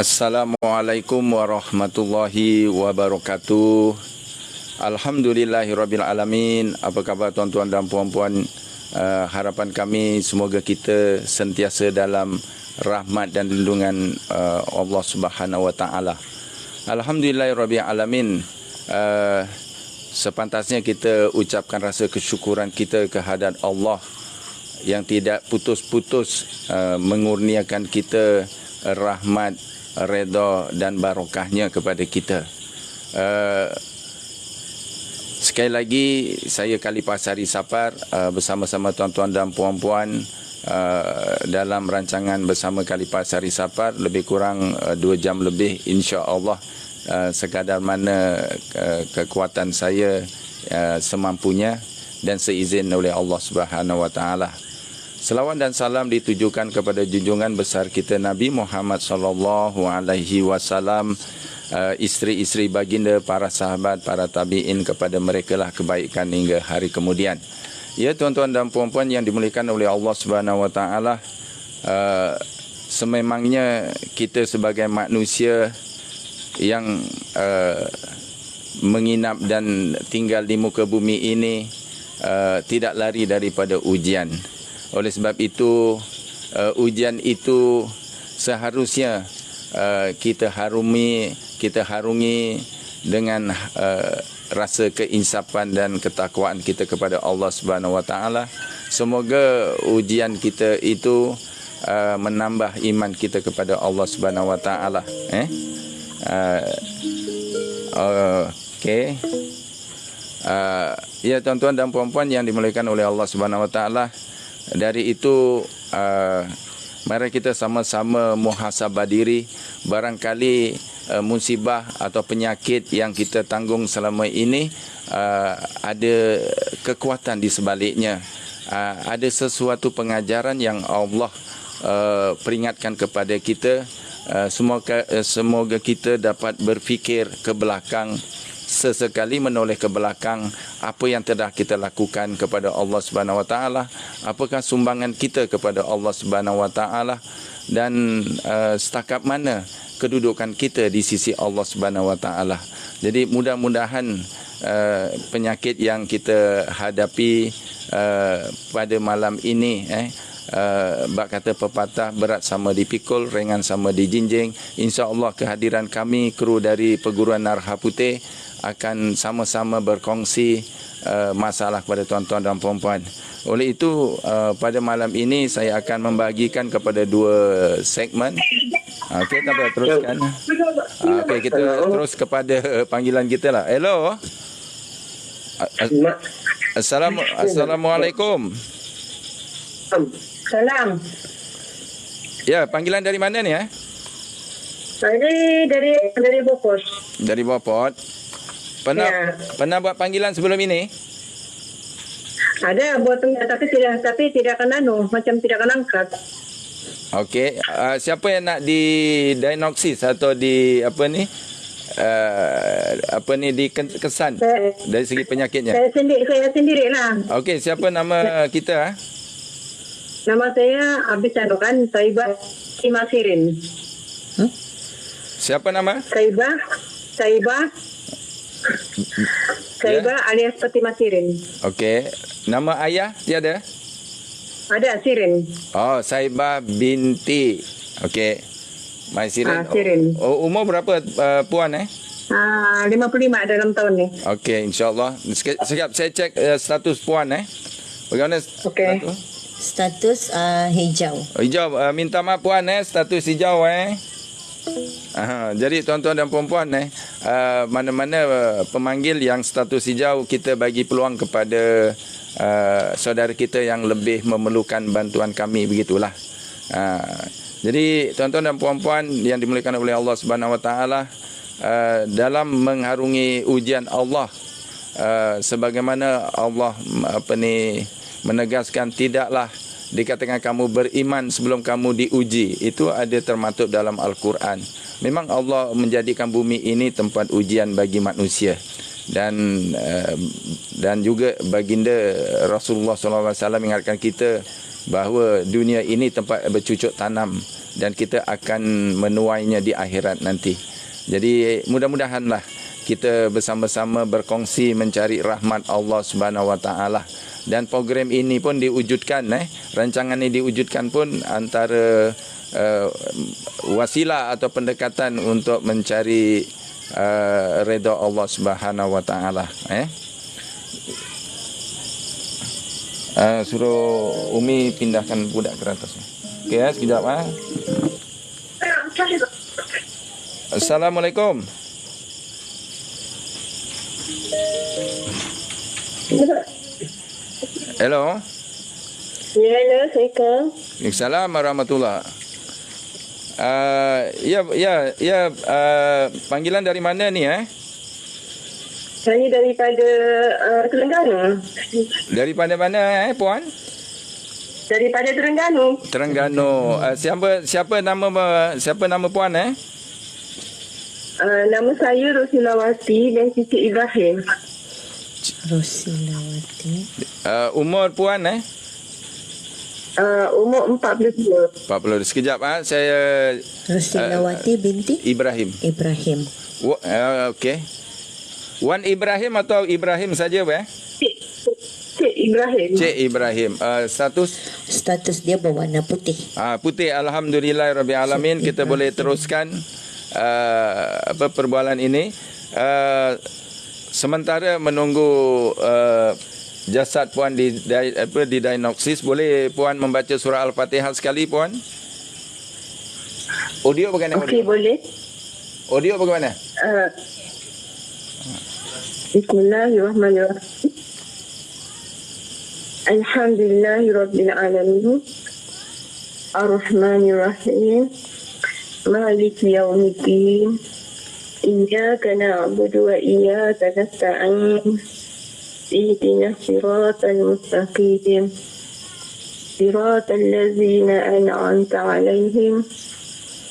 Assalamualaikum warahmatullahi wabarakatuh. Alhamdulillahirrabbilalamin. Apa khabar tuan-tuan dan puan-puan? Harapan kami semoga kita sentiasa dalam rahmat dan lindungan Allah Subhanahu wa taala. Alhamdulillahirrabbilalamin. Sepantasnya kita ucapkan rasa kesyukuran kita kehadrat Allah yang tidak putus-putus mengurniakan kita rahmat, redha dan barakahnya kepada kita. Sekali lagi saya Khalifah Sari Sapar bersama-sama tuan-tuan dan puan-puan dalam rancangan bersama Khalifah Sari Sapar lebih kurang 2 jam lebih, insya-Allah, sekadar mana kekuatan saya semampunya dan seizin oleh Allah Subhanahu wa taala. Selawat dan salam ditujukan kepada junjungan besar kita Nabi Muhammad sallallahu alaihi wasallam, isteri-isteri baginda, para sahabat, para tabi'in, kepada mereka lah kebaikan hingga hari kemudian. Ya, tuan-tuan dan puan-puan yang dimuliakan oleh Allah Subhanahu wa taala, sememangnya kita sebagai manusia yang menginap dan tinggal di muka bumi ini tidak lari daripada ujian. Oleh sebab itu, ujian itu seharusnya kita harungi dengan rasa keinsapan dan ketakwaan kita kepada Allah Subhanahu wa taala. Semoga ujian kita itu menambah iman kita kepada Allah Subhanahu wa taala. Okey. Ya, tuan-tuan dan puan-puan yang dimuliakan oleh Allah Subhanahu wa taala, dari itu mari kita sama-sama muhasabah diri. Barangkali musibah atau penyakit yang kita tanggung selama ini ada kekuatan di sebaliknya. Ada sesuatu pengajaran yang Allah peringatkan kepada kita. Semoga kita dapat berfikir ke belakang, sesekali menoleh ke belakang apa yang telah kita lakukan kepada Allah Subhanahu wa taala, apakah sumbangan kita kepada Allah Subhanahu wa taala, dan setakat mana kedudukan kita di sisi Allah Subhanahu wa taala. Jadi mudah-mudahan penyakit yang kita hadapi pada malam ini, bak kata pepatah, berat sama dipikul, ringan sama dijinjing. Insya-Allah kehadiran kami, kru dari Perguruan Narha Putih, akan sama-sama berkongsi masalah kepada tuan-tuan dan puan-puan. Oleh itu, pada malam ini saya akan membagikan kepada 2 segmen. Okey, kita teruskan. Okey, kita terus kepada panggilan kita lah. Hello. Assalamualaikum. Salam. Ya, panggilan dari mana ni? Dari Bopot. Dari Bopot. Pernah buat panggilan sebelum ini? Ada buat tapi tidak akan macam tidak akan angkat. Okey, siapa yang nak di diagnosis atau di dikesan dari segi penyakitnya? Saya sendirilah. Okey, siapa nama kita? Nama saya habis kan Saibah Timasirin. Siapa nama? Saibah alias Peti Masirin. Okey. Nama ayah tiada? Ada, Sirin. Oh, Saibah binti. Okey. Masirin. Sirin. Umur berapa puan 55 dalam tahun ni. Okey, insya-Allah. Sekejap saya cek status puan Bagaimana Okey. Status hijau. Hijau. Minta maaf puan status hijau Jadi tuan-tuan dan puan-puan mana-mana pemanggil yang status hijau, kita bagi peluang kepada saudara kita yang lebih memerlukan bantuan kami, begitulah. Jadi tuan-tuan dan puan-puan yang dimuliakan oleh Allah Subhanahu wa taala, dalam mengharungi ujian Allah, sebagaimana Allah menegaskan, tidaklah dikatakan kamu beriman sebelum kamu diuji. Itu ada termaktub dalam Al-Quran. Memang Allah menjadikan bumi ini tempat ujian bagi manusia. Dan juga baginda Rasulullah SAW mengingatkan kita, bahawa dunia ini tempat bercucuk tanam dan kita akan menuainya di akhirat nanti. Jadi mudah-mudahanlah kita bersama-sama berkongsi mencari rahmat Allah Subhanahu Wa Taala. Dan program ini pun diwujudkan, rancangan ini diwujudkan pun antara wasilah atau pendekatan untuk mencari redha Allah Subhanahu Wa Taala. Suruh Umi pindahkan budak ke atas. Okey, sekejap. Assalamualaikum. Hello. Ya, hello, Assalamualaikum. Waalaikumsalam warahmatullahi. Panggilan dari mana ni Saya daripada Terengganu. Daripada mana puan? Daripada Terengganu. Terengganu. Siapa nama puan Nama saya Rosilawati dan Siti Ibrahim. Rosilawati. Umur puan Umur 42. 40. Sekejap saya Rosilawati binti Ibrahim. Ibrahim. Okey. Wan Ibrahim atau Ibrahim saja Cik Ibrahim. Cik Ibrahim. Status dia berwarna putih. Putih. Alhamdulillah Rabbil Alamin. Kita boleh teruskan perbualan ini. Sementara menunggu jasad puan di diagnosis, boleh puan membaca surah Al-Fatihah sekali puan? Audio bagaimana? Okey, boleh. Audio bagaimana? Bismillahirrahmanirrahim. Alhamdulillahirabbil alamin. Ar-Rahmanir-Rahim. Maliki yaumiddin. Iyyaka na'budu wa iyyaka nasta'in. Ihdinas siratal mustaqim. Siratal ladzina an'amta 'alaihim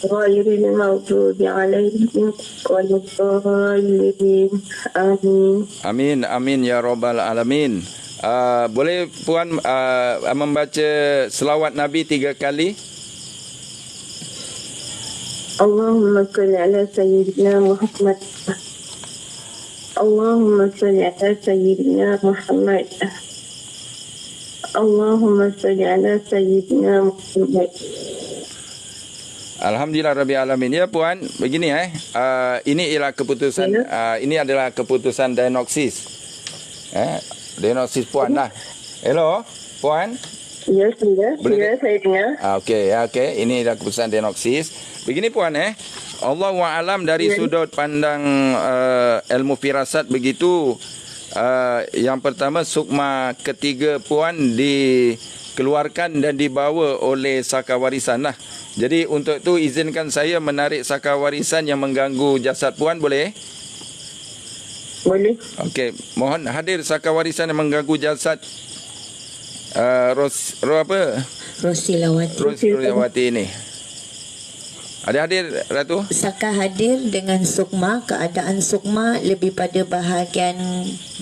ghairil maghdubi 'alaihim waladdallin. Amin. Amin ya rabbal alamin. Boleh puan membaca selawat Nabi 3 kali? Allahumma salli ala sayyidina Muhammad. Allahumma salli ala sayyidina Muhammad. Allahumma salli ala sayyidina Muhammad. Alhamdulillah Rabbil Alamin. Ya puan, begini ini ialah keputusan ini adalah keputusan diagnosis. Diagnosis puan lah. Hello, puan? Ya, sudah. Boleh Saya dengar. Okey. Ini adalah keputusan diagnosis. Begini puan Allahu a'lam dari sudut pandang ilmu firasat begitu. Yang pertama, sukma ketiga puan dikeluarkan dan dibawa oleh saka warisan lah. Jadi untuk itu izinkan saya menarik saka warisan yang mengganggu jasad puan, boleh? Boleh. Okey, mohon hadir saka warisan yang mengganggu jasad Rosilawati ini. Ada hadir Ratu? Saka hadir dengan sukma. Keadaan sukma lebih pada bahagian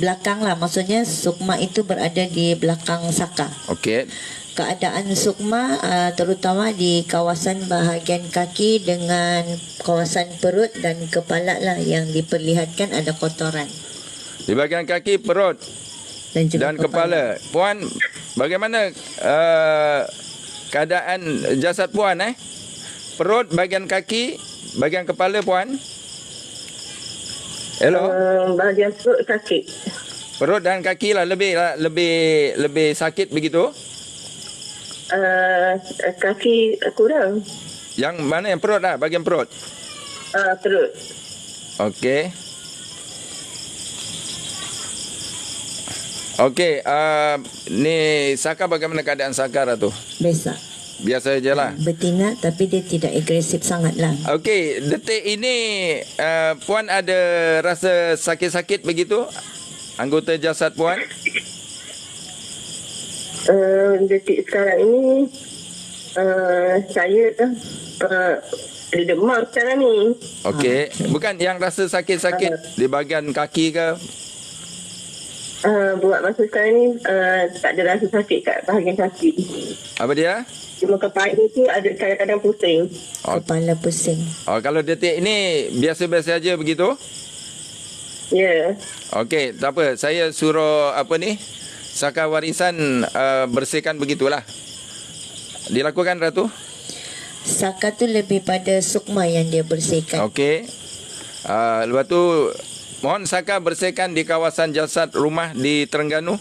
belakang lah. Maksudnya sukma itu berada di belakang saka. Okey. Keadaan sukma terutama di kawasan bahagian kaki dengan kawasan perut dan kepala lah yang diperlihatkan ada kotoran. Di bahagian kaki, perut dan kepala. Puan, bagaimana keadaan jasad puan Perut, bahagian kaki, bahagian kepala puan? Hello? Bahagian perut sakit. Perut dan kaki lah lebih sakit begitu? Kaki kurang. Yang mana yang perut lah, bahagian perut? Perut. Okey. Okey, ni Saka, bagaimana keadaan Saka Ratu? Biasa je lah. Betina tapi dia tidak agresif sangat lah. Okey, detik ini puan ada rasa sakit-sakit begitu? Anggota jasad puan? Detik sekarang ini saya ada demam sekarang ni. Okey, bukan yang rasa sakit-sakit di bahagian kaki ke? Buat masa sekarang ni tak ada rasa sakit kat bahagian kaki. Apa dia? Cuma kepala tu ada kadang-kadang pusing. Kepala pusing. Oh, kalau detik ini biasa-biasa aja begitu? Ya. Okey, tak apa. Saya suruh apa ni? Saka warisan bersihkan begitulah. Dilakukan Ratu? Saka tu lebih pada sukma yang dia bersihkan. Okey. Lepas tu mohon Saka bersihkan di kawasan jasad rumah di Terengganu.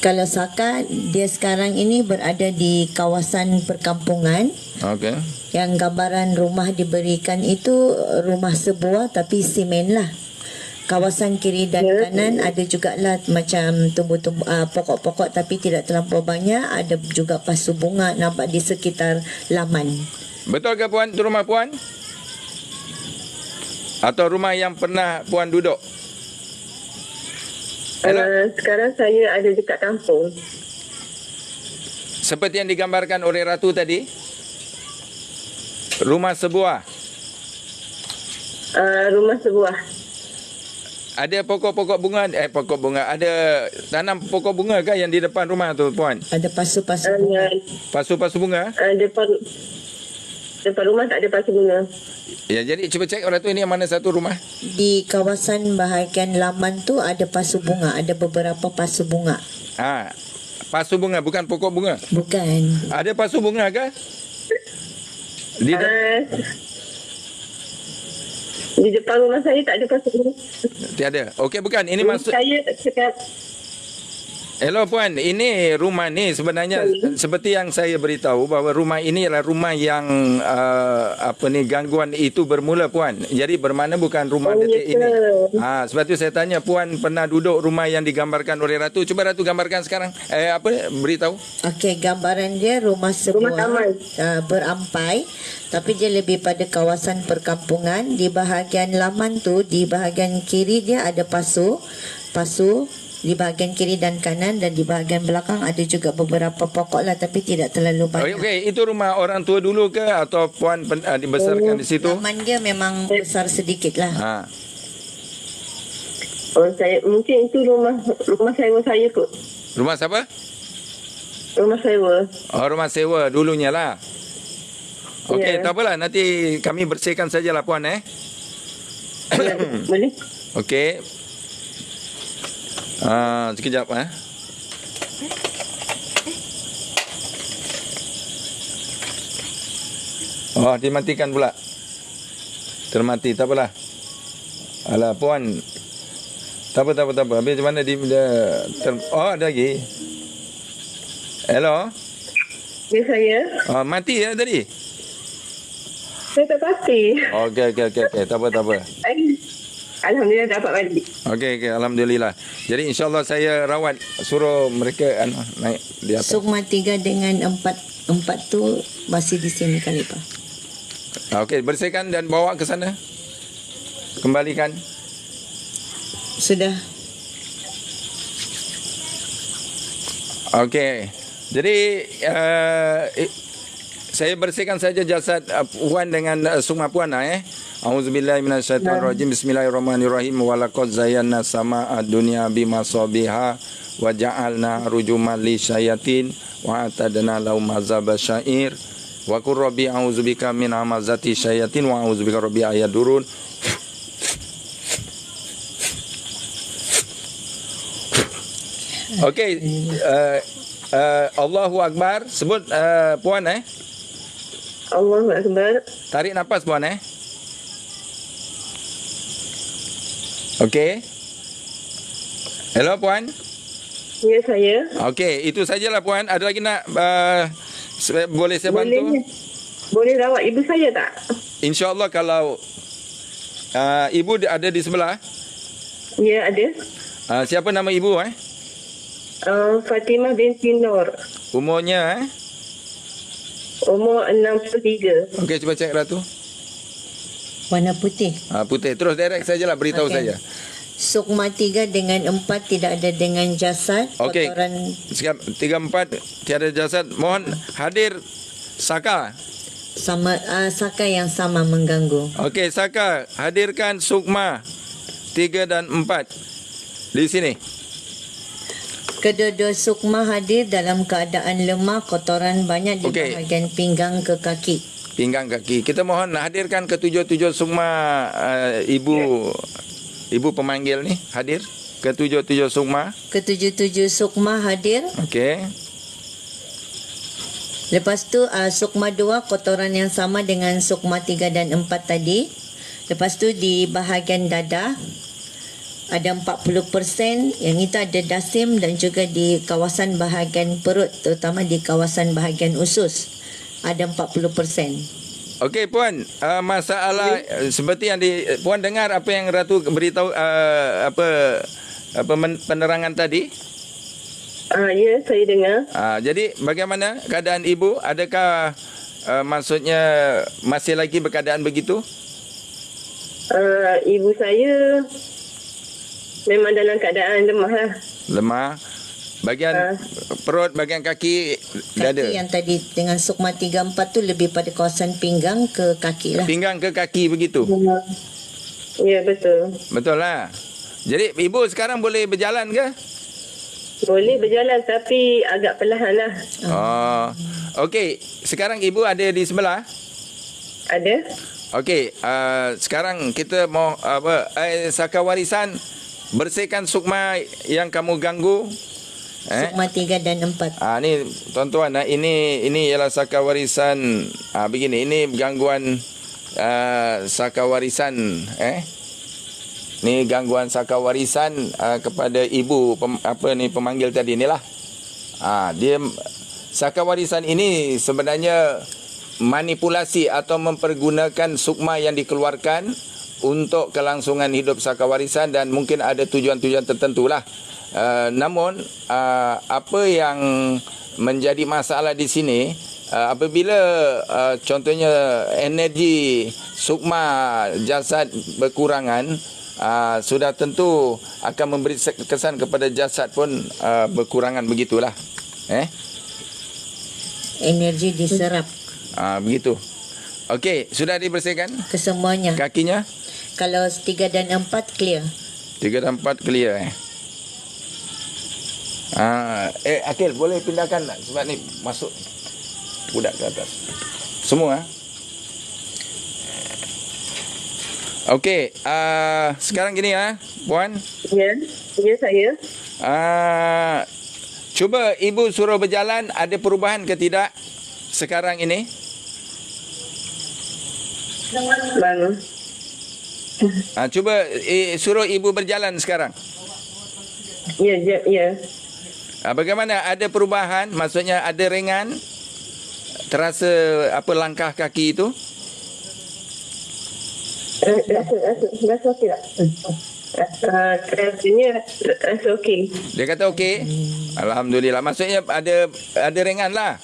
Kalau Saka, dia sekarang ini berada di kawasan perkampungan. Okey. Yang gambaran rumah diberikan itu rumah sebuah tapi simen lah. Kawasan kiri dan kanan ada jugalah macam tumbuh-tumbuh pokok-pokok tapi tidak terlampau banyak. Ada juga pasu bunga nampak di sekitar laman. Betul ke Puan, itu rumah Puan? Atau rumah yang pernah Puan duduk? Sekarang saya ada dekat kampung. Seperti yang digambarkan oleh Ratu tadi? Rumah sebuah. Rumah sebuah. Ada pokok-pokok bunga, pokok bunga. Ada tanam pokok bunga ke yang di depan rumah tu Puan? Ada pasu-pasu bunga. Pasu-pasu bunga? Depan rumah tak ada pasu bunga. Ya, jadi cuba cek Ratu ini yang mana satu rumah? Di kawasan bahagian laman tu ada pasu bunga. Ada beberapa pasu bunga. Pasu bunga, bukan pokok bunga. Bukan. Ada pasu bunga ke? Di depan rumah saya tak ada pasu bunga. Tiada. Okey, bukan. Ini maksud... Saya sekarang... Hello Puan, ini rumah ni sebenarnya seperti yang saya beritahu bahawa rumah ini adalah rumah yang gangguan itu bermula Puan. Jadi bermakna bukan rumah detik ini. Sebab itu saya tanya Puan pernah duduk rumah yang digambarkan oleh Ratu. Cuba Ratu gambarkan sekarang. Beritahu. Okey, gambaran dia rumah sebuah berampai tapi dia lebih pada kawasan perkampungan. Di bahagian laman tu, di bahagian kiri dia ada pasu di bahagian kiri dan kanan, dan di bahagian belakang ada juga beberapa pokok lah tapi tidak terlalu banyak. Okey, itu rumah orang tua dulu ke atau Puan dibesarkan di situ? Laman dia memang besar sedikit lah. Saya mungkin itu rumah sewa saya kot. Rumah siapa? Rumah sewa. Rumah sewa dulunya lah. Okey, Ya. tak apalah, nanti kami bersihkan sajalah Puan Boleh? Okey. Sekejap dimatikan pula. Termati, tak apalah. Alah Puan. Tak apa. Habis macam mana ada lagi. Hello. Ya, saya. Mati ya tadi. Saya tak pasti. Okey. Tak apa. Alhamdulillah dapat balik. Okey, alhamdulillah. Jadi insya-Allah saya rawat, suruh mereka naik di atas. Sukma 3 dengan 4 tu masih di sini Khalifah. Okey, bersihkan dan bawa ke sana. Kembalikan. Sudah. Okey. Jadi saya bersihkan saja jasad Puan dengan Sukma Puan Auzubillahi minasyaitonirrajim. Bismillahirrahmanirrahim. Walaqad zayyana samaa dunya bimasabiha wa ja'alna rujuman lisyayatin wa atadna lahum azaba syair wa qur rabbi auzubika min hamazati syayatin wa auzubika rabbi ayadurun. Okey, Allahu Akbar. Sebut Puan Allahu Akbar. Tarik nafas Puan Okey. Hello Puan. Ya, saya. Okey, itu sajalah Puan. Ada lagi nak boleh saya bantu? Boleh rawat ibu saya tak? InsyaAllah kalau ibu ada di sebelah. Ya, ada. Siapa nama ibu Fatimah binti Nur. Umurnya Umur 63. Okey, cuba cek Ratu. Warna putih. Putih. Terus direct sajalah, beritahu saja. Sukma 3 dengan 4 tidak ada dengan jasad. Okey. Kotoran 3-4 tiada jasad. Mohon hadir Saka. sama Saka yang sama mengganggu. Okey, Saka, hadirkan Sukma 3 dan 4. Di sini. Kedua-dua sukma hadir dalam keadaan lemah, kotoran banyak di Okey. bahagian pinggang ke kaki. Pinggang kaki. Kita mohon hadirkan ketujuh-tujuh sukma ibu pemanggil ni hadir. Ketujuh-tujuh sukma. Ketujuh-tujuh sukma hadir. Okey. Lepas tu sukma 2 kotoran yang sama dengan sukma 3 dan 4 tadi. Lepas tu di bahagian dada ada 40%, yang itu ada dasim, dan juga di kawasan bahagian perut, terutama di kawasan bahagian usus ada 40%. Okey puan, masalah seperti yang puan dengar apa yang Ratu beritahu penerangan tadi? Ya, saya dengar. Jadi bagaimana keadaan ibu? Adakah maksudnya masih lagi berkeadaan begitu? Ibu saya memang dalam keadaan lemah lah. Lemah. Bahagian perut, bahagian kaki, dada. Kaki yang tadi dengan sukma 3, 4 tu lebih pada kawasan pinggang ke kaki lah. Pinggang ke kaki begitu? Ya, betul. Betul lah. Jadi ibu sekarang boleh berjalan ke? Boleh berjalan tapi agak perlahan lah. Okey, sekarang ibu ada di sebelah? Ada? Okey, sekarang kita mau saka warisan, bersihkan sukma yang kamu ganggu. Sukma 3 dan 4. Ni tuan-tuan, ini ialah saka warisan. Begini, ini gangguan saka warisan. Ni gangguan saka warisan kepada ibu pemanggil tadi ni lah. Dia saka warisan ini sebenarnya manipulasi atau mempergunakan sukma yang dikeluarkan untuk kelangsungan hidup saka warisan, dan mungkin ada tujuan-tujuan tertentu lah. Namun apa yang menjadi masalah di sini, apabila contohnya energi sukma jasad berkurangan, sudah tentu akan memberi kesan kepada jasad pun berkurangan, begitulah. Energi diserap. Begitu. Okey, sudah dibersihkan kesemuanya. Kakinya? Kalau 3 dan 4 clear. 3 dan 4 clear. Akil, boleh pindahkan tak? Sebab ni masuk budak ke atas. Semua. Okey, sekarang gini puan. Ya, saya. Cuba ibu suruh berjalan, ada perubahan ke tidak sekarang ini? Mana? Cuba suruh ibu berjalan sekarang. Ya. Bagaimana, ada perubahan? Maksudnya ada ringan? Terasa langkah kaki itu? Rasa okey tak? Rasanya rasa okey. Dia kata okey. Alhamdulillah. Maksudnya ada ringan lah.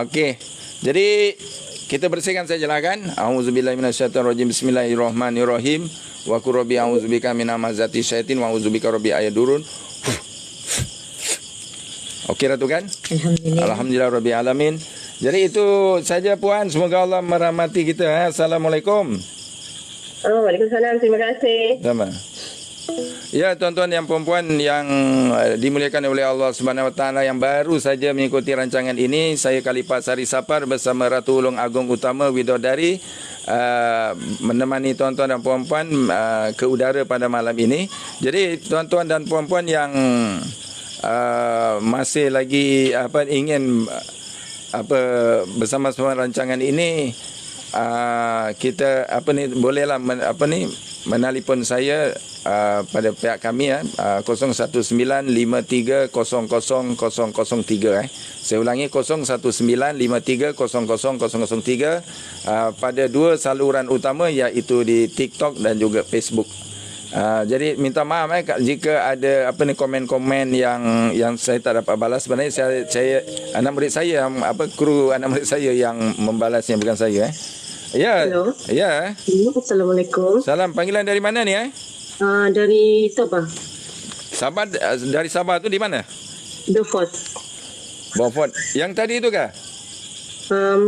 Okey. Jadi kita bersihkan sajalah kan. Auzubillahi minasyaitonirrajim. Bismillahirrahmanirrahim. Wa qur rabbi a'udzubika min hamazati syaitin wa a'udzubika rabbi ayadurun. Okey Ratu kan? Alhamdulillah rabbil alamin. Jadi itu saja puan, semoga Allah merahmati kita. Assalamualaikum. Waalaikumsalam, terima kasih. Sama. Ya, tuan-tuan yang perempuan yang dimuliakan oleh Allah Subhanahu Wa Taala, yang baru saja mengikuti rancangan ini, saya Khalifah Sari Sapar bersama Ratu Ulung Agung Utama Widodari menemani tuan-tuan dan perempuan ke udara pada malam ini. Jadi tuan-tuan dan perempuan yang masih lagi ingin bersama-sama rancangan ini, kita bolehlah menelpon saya pada pihak kami 0195300003. Saya ulangi 0195300003 pada dua saluran utama, iaitu di TikTok dan juga Facebook. Jadi minta maaf jika ada komen-komen yang saya tak dapat balas. Sebenarnya saya anak murid saya, kru anak murid saya yang membalasnya, bukan saya. Ya. Hello. Ya. Assalamualaikum. Salam, panggilan dari mana ni Dari Sabah. Sabah, dari Sabah tu di mana? Beaufort. Beaufort. Yang tadi tu kah?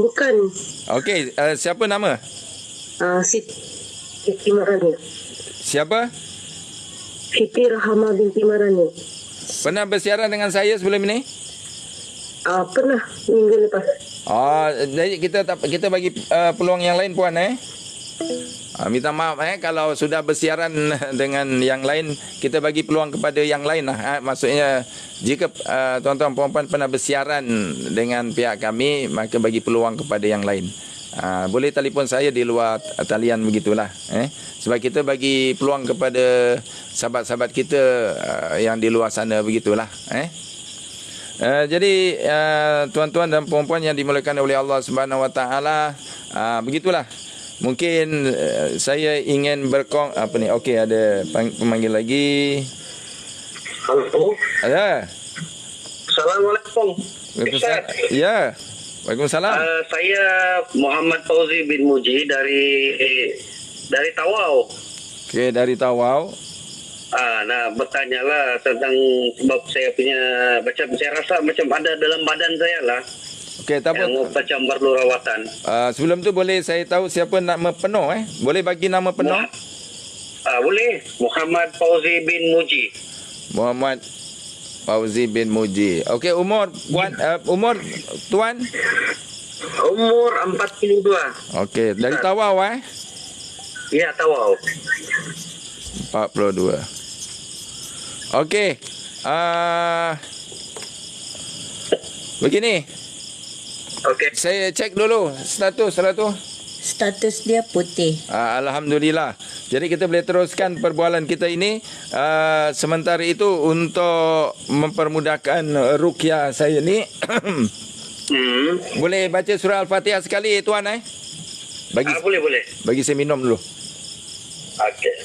Bukan. Okey, siapa nama? Siti Ma'ani. Siapa? Siti Rahama binti Marani. Pernah bersiaran dengan saya sebelum ini? Pernah minggu lepas. Jadi kita bagi peluang yang lain puan minta maaf kalau sudah bersiaran dengan yang lain, kita bagi peluang kepada yang lain lah. Maksudnya jika tuan-tuan puan-puan pernah bersiaran dengan pihak kami, maka bagi peluang kepada yang lain. Boleh telefon saya di luar talian begitulah. Sebab kita bagi peluang kepada sahabat-sahabat kita yang di luar sana begitulah. Jadi tuan-tuan dan puan-puan yang dimuliakan oleh Allah Subhanahu Wa Taala, begitulah. Mungkin saya ingin okey, ada pemanggil lagi. Halo. Ada. Assalamualaikum. Waalaikumsalam. Ya. Waalaikumsalam. Saya Muhammad Fauzi bin Muji dari Tawau. Okey, dari Tawau. Nah, bertanyalah tentang sebab saya punya saya rasa macam ada dalam badan saya lah. Okey, tak apa. Yang macam perlu rawatan. Sebelum tu boleh saya tahu siapa nama penuh Boleh bagi nama penuh? Boleh. Muhammad Fauzi bin Muji. Muhammad Fauzi bin Muji. Okey, umur umur tuan? Umur 42. Okey, dari Tawau Ya, Tawau. 42. Okey. Begini. Okey. Saya cek dulu status. Status dia putih. Alhamdulillah. Jadi kita boleh teruskan perbualan kita ini. Sementara itu untuk mempermudahkan ruqyah saya ni boleh baca surah Al-Fatihah sekali tuan Boleh. Bagi saya minum dulu. Okey.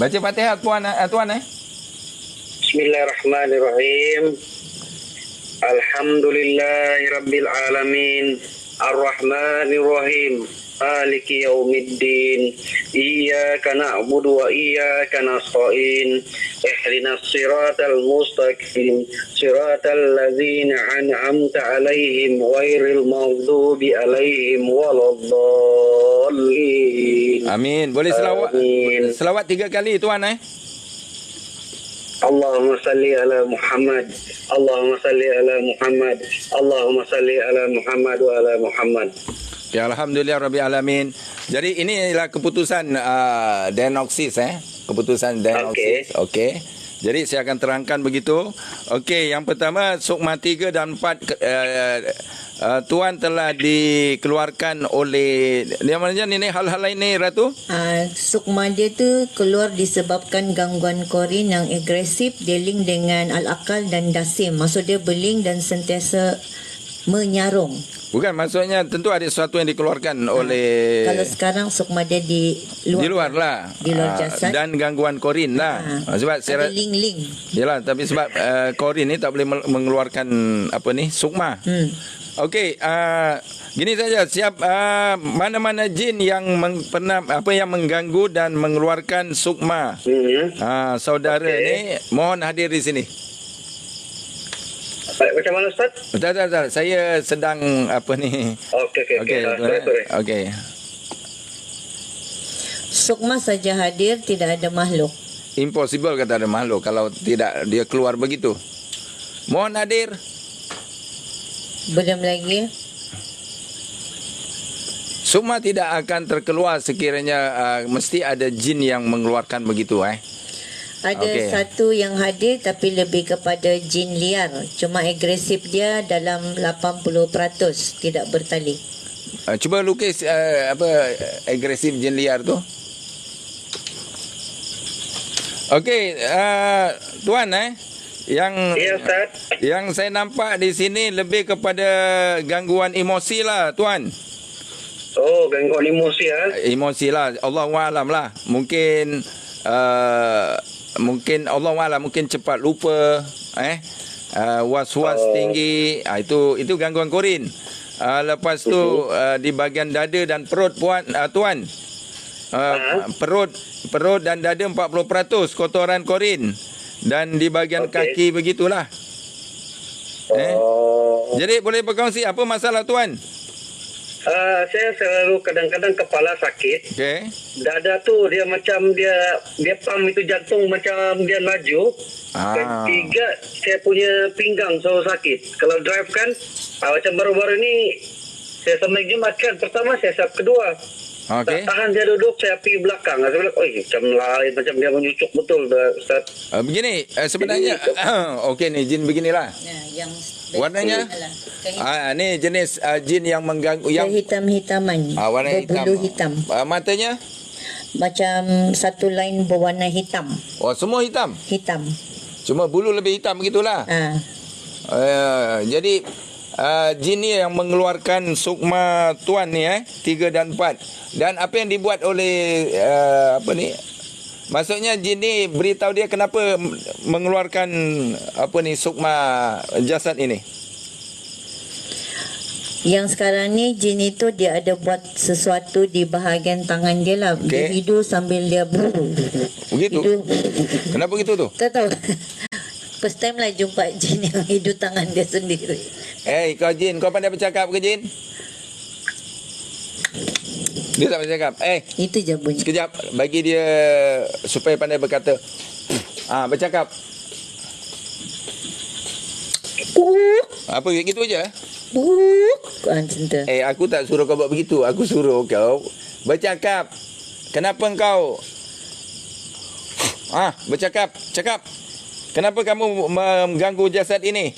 Baca Fatihah tuan Bismillahirrahmanirrahim. Alhamdulillahirabbil alamin. Ar-Rahmanir-Rahim. Maliki yaumiddin. Iyyaka na'budu wa iyyaka nasta'in. Ihdinas siratal mustaqim. Siratal ladzina an'amta 'alaihim ghairil maghdubi 'alaihim waladdallin. Amin. Boleh selawat 3 kali tuan Allahumma salli ala Muhammad. Allahumma salli ala Muhammad. Allahumma salli ala Muhammad wa ala Muhammad. Ya, alhamdulillah rabbil alamin. Jadi inilah keputusan diagnosis keputusan diagnosis. Okey. Jadi saya akan terangkan begitu. Okey, yang pertama sukma 3 dan 4 tuan telah dikeluarkan oleh dia mana ini hal-hal lain ni Ratu? Sukma dia tu keluar disebabkan gangguan korin yang agresif, dia link dengan al-akal dan dasim. Maksud dia berlink dan sentiasa menyarung. Bukan, maksudnya tentu ada sesuatu yang dikeluarkan oleh kalau sekarang sukma dia di luar lah. Di luar jasad. Dan gangguan korin lah. Sebab ada link-link. Yalah, tapi sebab korin ni tak boleh mengeluarkan sukma. Okey, gini saja, mana-mana jin yang pernah yang mengganggu dan mengeluarkan sukma. Saudara ni mohon hadir di sini. Macam mana Ustaz? Tak. Saya sedang Okey. Okey. Sukma saja hadir, tidak ada makhluk. Impossible kata ada makhluk kalau tidak dia keluar begitu. Mohon hadir. Belum lagi. Sukma tidak akan terkeluar sekiranya mesti ada jin yang mengeluarkan begitu Ada satu yang hadir tapi lebih kepada jin liar. Cuma agresif dia dalam 80%, tidak bertali. Cuba lukis agresif jin liar tu. Okey, tuan yang saya nampak di sini lebih kepada gangguan emosi lah tuan. Oh, gangguan emosi Emosi lah. Allahualam lah. Mungkin Allahualam mungkin cepat lupa, was-was tinggi. Itu gangguan korin. Lepas tu di bahagian dada dan perut tuan. Perut dan dada 40% kotoran korin. Dan di bahagian kaki begitulah. Jadi boleh berkongsi apa masalah tuan? Saya selalu kadang-kadang kepala sakit. Okey. Dada tu dia macam dia pam itu jantung macam dia laju. Ketiga, saya punya pinggang selalu sakit. Kalau drive kan, macam baru-baru ni saya sampai Jumat kan. Pertama saya sap kedua. Okey. Tak tahan dia duduk, saya pergi belakang. Saya bilang, macam lain, macam dia menyucuk betul, Ustaz. Begini, sebenarnya okey ni jin beginilah. Yang Warnanya? Ni jenis jin yang mengganggu yang hitam-hitaman. warna hitam. Berbulu hitam. Matanya? Macam satu line berwarna hitam. Oh, semua hitam. Hitam. Cuma bulu lebih hitam begitulah. Jadi jin ni yang mengeluarkan sukma tuan ni 3 dan 4. Dan apa yang dibuat oleh apa ni? Maksudnya jin ni beritahu dia kenapa mengeluarkan apa ni sukma jasad ini. Yang sekarang ni jin itu dia ada buat sesuatu di bahagian tangan dia lah. Dia hidup sambil dia begitu. Kenapa begitu tu? Tak tahu. First time lah jumpa jin yang hidup tangan dia sendiri. Kau jin, kau pandai bercakap ke jin? Dia tak pandai bercakap. Itu je bunyi. Sekejap, bagi dia supaya pandai berkata. Bercakap. Apa gitu aja? Aku tak suruh kau buat begitu. Aku suruh kau bercakap. Kenapa kau bercakap? Cakap. Kenapa kamu mengganggu jasad ini?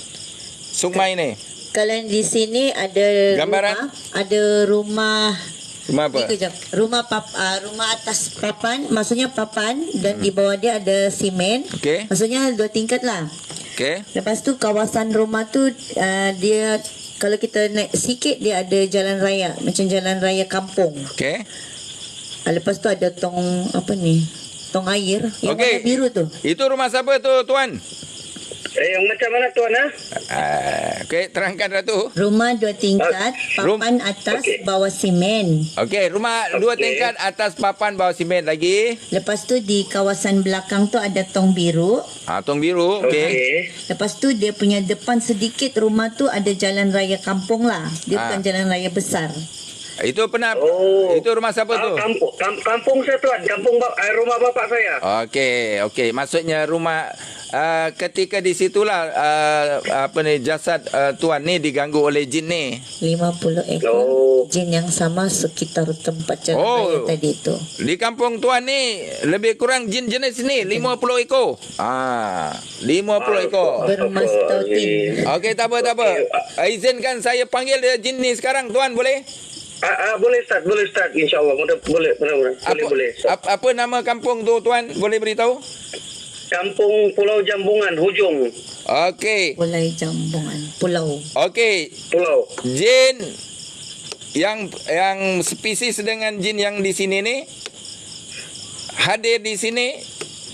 Sukma ini. Kalau di sini ada gambaran, ada rumah. Rumah apa? Rumah atas papan, maksudnya papan dan di bawah dia ada simen. Okey. Maksudnya 2 tingkat lah. Okey. Lepas tu kawasan rumah tu dia kalau kita naik sikit dia ada jalan raya, macam jalan raya kampung. Okey. Lepas tu ada tong tong air yang warna biru tu. Itu rumah siapa tu tuan? Yang macam mana tuan Okey, terangkan Ratu. Rumah 2 tingkat, papan atas, bawah simen. Okey, rumah 2 tingkat, atas papan, bawah simen lagi. Lepas tu di kawasan belakang tu ada tong biru. Tong biru, okey. Lepas tu dia punya depan sedikit rumah tu ada jalan raya kampung lah. Dia bukan jalan raya besar. Itu pernah itu rumah siapa tu? Kampung saya tuan, rumah bapak saya. Okey. Maksudnya rumah ketika di situlah jasad tuan ni diganggu oleh jin ni. 50 ekor jin yang sama sekitar tempat jalan raya tadi tu. Di kampung tuan ni lebih kurang jin jenis ni 50 ekor. 50 ekor. Bermastautin. Okey, tak apa. Izinkan saya panggil dia jin ni sekarang tuan, boleh? Boleh Ustaz, insya-Allah. Boleh. Apa nama kampung tu tuan? Boleh beritahu? Kampung Pulau Jambungan, Hujung. Pulau Jambungan, Pulau. Pulau. Jin yang spesies dengan jin yang di sini ni hadir di sini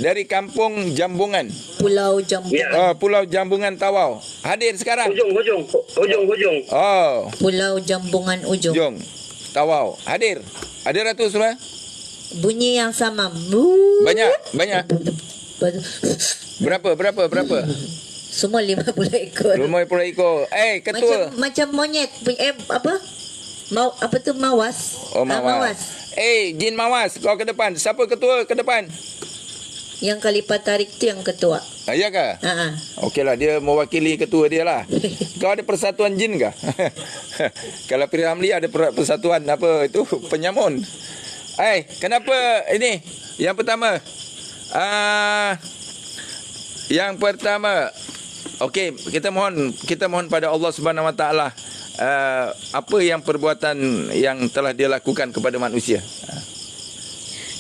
dari kampung Jambungan. Pulau Jambungan. Pulau Jambungan Tawau. Hadir sekarang. Hujung. Pulau Jambungan Ujung. Tawau. Hadir. Ada Ratu semua? Bunyi yang sama. Banyak. Berapa? Semua 50 ekor. 50 ekor. Ketua. Macam monyet. Apa tu mawas? Mawas. Jin mawas. Kau ke depan. Siapa ketua ke depan? Yang Khalifah tarik tu yang ketua. Ya ke? Okeylah, dia mewakili ketua dia lah. Kau ada persatuan jin ke? Kalau Pir Ramli ada persatuan apa itu penyamun. Kenapa ini? Yang pertama. Okey, kita mohon pada Allah Subhanahu Wa Taala apa yang perbuatan yang telah dia lakukan kepada manusia.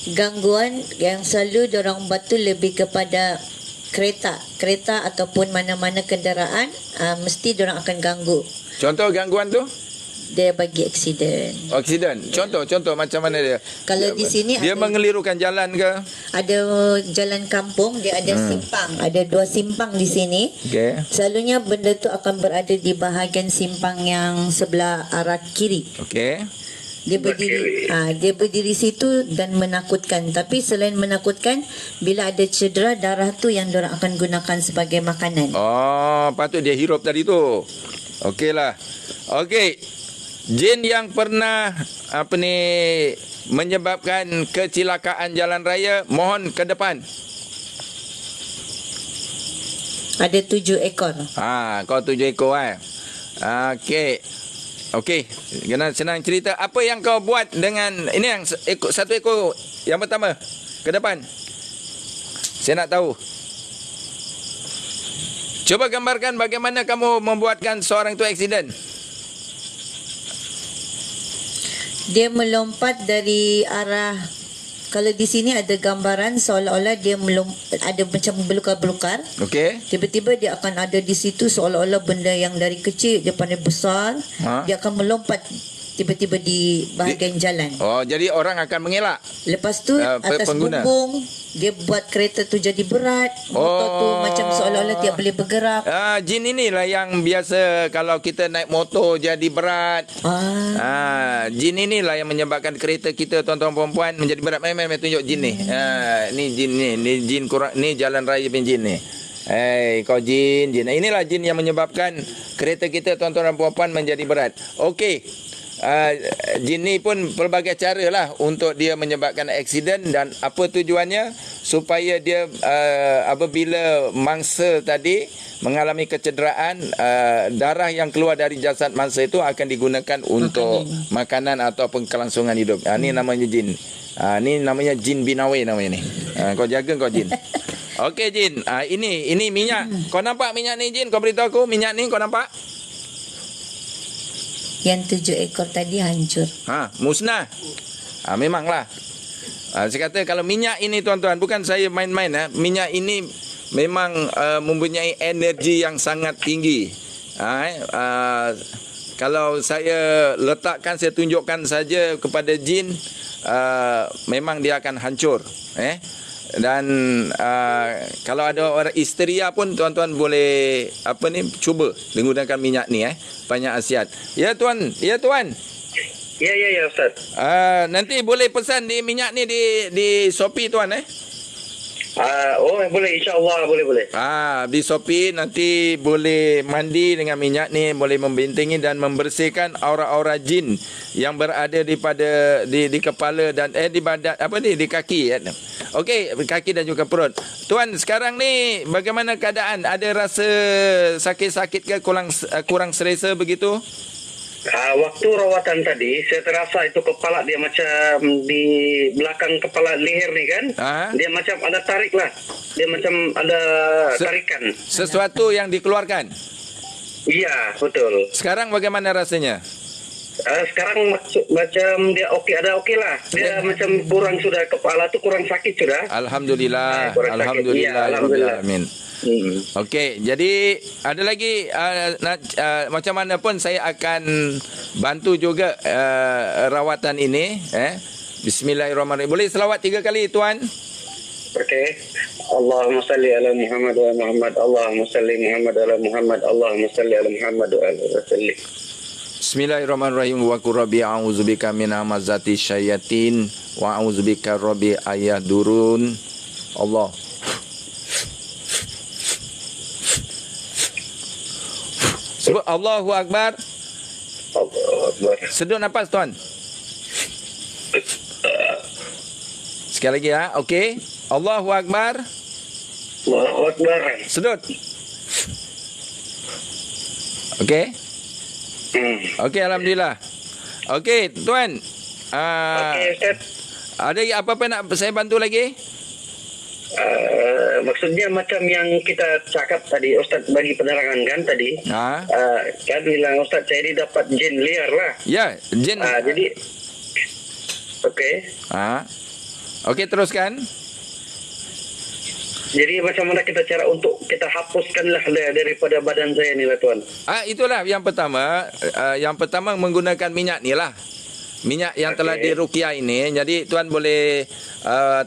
Gangguan yang selalu dorang buat tu lebih kepada kereta ataupun mana-mana kenderaan, mesti dorang akan ganggu. Contoh gangguan tu? Dia bagi aksiden. Contoh macam mana dia? Kalau di sini dia mengelirukan jalan ke? Ada jalan kampung, dia ada simpang. Ada 2 simpang di sini. Selalunya benda tu akan berada di bahagian simpang yang sebelah arah kiri. Dia berdiri situ dan menakutkan. Tapi selain menakutkan, bila ada cedera, darah tu yang diorang akan gunakan sebagai makanan. Patut dia hirup tadi tu. Okeylah. Jin yang pernah menyebabkan kecelakaan jalan raya, mohon ke depan. Ada 7 ekor. Kau 7 ekor Okey, kena senang cerita. Apa yang kau buat dengan ini yang satu ekor yang pertama ke depan? Saya nak tahu. Cuba gambarkan bagaimana kamu membuatkan seorang itu aksiden. Dia melompat dari arah, kalau di sini ada gambaran seolah-olah dia ada macam belukar-belukar. Okey. Tiba-tiba dia akan ada di situ seolah-olah benda yang dari kecil dia pandai besar. Dia akan melompat tiba-tiba di bahagian jalan. Jadi orang akan mengelak. Lepas tu atas pengguna. bumbung dia buat kereta tu jadi berat. Motor tu macam seolah-olah dia boleh bergerak. Jin inilah yang biasa kalau kita naik motor jadi berat. Jin inilah yang menyebabkan kereta kita tuan-tuan perempuan menjadi berat. Main tunjuk jin ni. Ni jin ni jin kurang ni jalan raya pun jin ni. Kau jin. Inilah jin yang menyebabkan kereta kita tuan-tuan dan puan-puan menjadi berat. Okey. Jin ni pun pelbagai cara lah untuk dia menyebabkan aksiden, dan apa tujuannya supaya dia apabila mangsa tadi mengalami kecederaan, darah yang keluar dari jasad mangsa itu akan digunakan untuk makanan ataupun kelangsungan hidup. Ni namanya jin. Ni namanya jin binawi namanya ni. Kau jaga kau jin. Okey jin. Ini minyak. Kau nampak minyak ni jin? Kau beritahu aku minyak ni kau nampak? Yang 7 ekor tadi hancur. Musnah. Memanglah. Saya kata kalau minyak ini tuan-tuan, bukan saya main-main. Minyak ini memang mempunyai energi yang sangat tinggi. Kalau saya letakkan, saya tunjukkan saja kepada jin, memang dia akan hancur. Dan kalau ada orang histeria pun tuan-tuan boleh cuba menggunakan minyak ni banyak khasiat. Ya tuan. Ya Ustaz. Nanti boleh pesan di minyak ni di Shopee tuan boleh, insya-Allah boleh. Di Shopee nanti boleh mandi dengan minyak ni, boleh membentengi dan membersihkan aura-aura jin yang berada di kepala dan di badan di kaki. Okey, kaki dan juga perut. Tuan, sekarang ni bagaimana keadaan? Ada rasa sakit-sakit ke, kurang selesa begitu? Waktu rawatan tadi, saya terasa itu kepala dia macam di belakang kepala leher ni kan. Dia macam ada tarik lah. Dia macam ada tarikan. Sesuatu yang dikeluarkan? Iya, betul. Sekarang bagaimana rasanya? Sekarang macam dia okey lah. Dia macam kurang sudah, kepala tu kurang sakit sudah. Alhamdulillah. Alhamdulillah. Amin. Okey, jadi ada lagi macam mana pun saya akan bantu juga rawatan ini. Bismillahirrahmanirrahim. Boleh selawat 3 kali tuan? Okey. Allahumma salli ala Muhammad wa Muhammad. Allahumma salli Muhammad ala Muhammad. Allahumma salli ala Muhammad wa salli. Bismillahirrahmanirrahim. Wa qur rabbi a'udzubika min hamazati syayatin wa a'udzubika rabbi ayahdurun. Allah. Sebut Allahu Akbar. Allahu Akbar. Sedut nafas tuan. Sekali lagi okey. Allahu Akbar. Allahu Akbar. Sedut. Okey. Okey, alhamdulillah. Okey, tuan. Okey, Ustaz. Ada apa-apa nak saya bantu lagi? Maksudnya macam yang kita cakap tadi, Ustaz bagi penerangan kan tadi. Kan bilang Ustaz saya ini dapat jin liar lah. Ya, jin. Jadi okey. Okey, teruskan. Jadi macam mana kita cara untuk kita hapuskanlah daripada badan saya ni lah tuan. Itulah yang pertama. Yang pertama menggunakan minyak ni lah. Minyak yang telah diruqyah ini. Jadi tuan boleh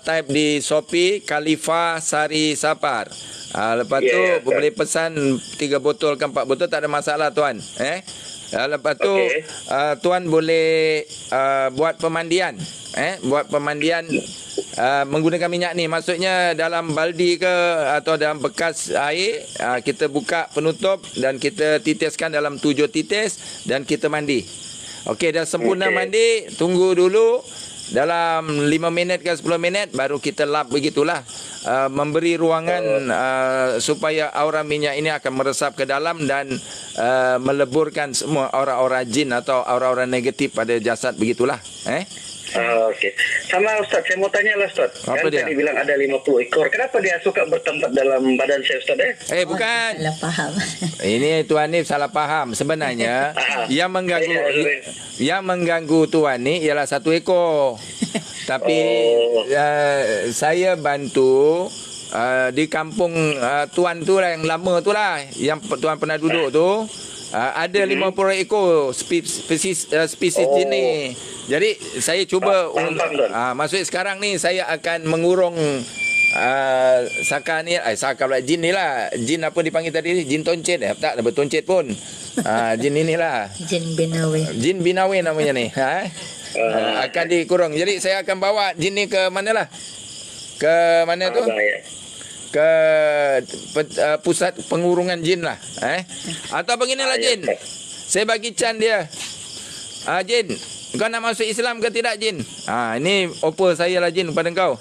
type di Shopee Khalifah Sari Sapar. Lepas tu boleh pesan 3 botol ke 4 botol, tak ada masalah tuan. Lepas tu tuan boleh buat pemandian. Buat pemandian menggunakan minyak ni, maksudnya dalam baldi ke atau dalam bekas air, kita buka penutup dan kita titiskan dalam 7 titis dan kita mandi. Okey, dah sempurna Okey. mandi, tunggu dulu dalam 5 minit ke 10 minit baru kita lap begitulah. Memberi ruangan supaya aura minyak ini akan meresap ke dalam dan meleburkan semua aura-aura jin atau aura-aura negatif pada jasad begitulah. Okey. Sama Ustaz, saya mau tanya lah Ustaz. Apa dia? Tadi bilang ada 50 ekor. Kenapa dia suka bertempat dalam badan saya Ustaz? Bukan. Salah faham. Ini Tuan ni salah faham. Sebenarnya yang mengganggu Tuan ni ialah 1 ekor. Tapi saya bantu di kampung Tuan tu lah, yang lama tu lah, yang Tuan pernah duduk tu. Ada 50 ekor spesies jin ni. Jadi saya cuba maksud sekarang ni saya akan mengurung saka ni, saka pula jin ni lah. Jin apa dipanggil tadi? Jin toncet. Tak bertoncet pun. Jin inilah. Jin Binawi. Jin Binawi namanya ni. Akan dikurung. Jadi saya akan bawa jin ni ke manalah? Ke mana tu? Ke pusat pengurungan jin lah. Atau beginilah jin. Saya bagi can dia. Jin, kau nak masuk Islam ke tidak jin? Ini offer saya lah jin kepada kau.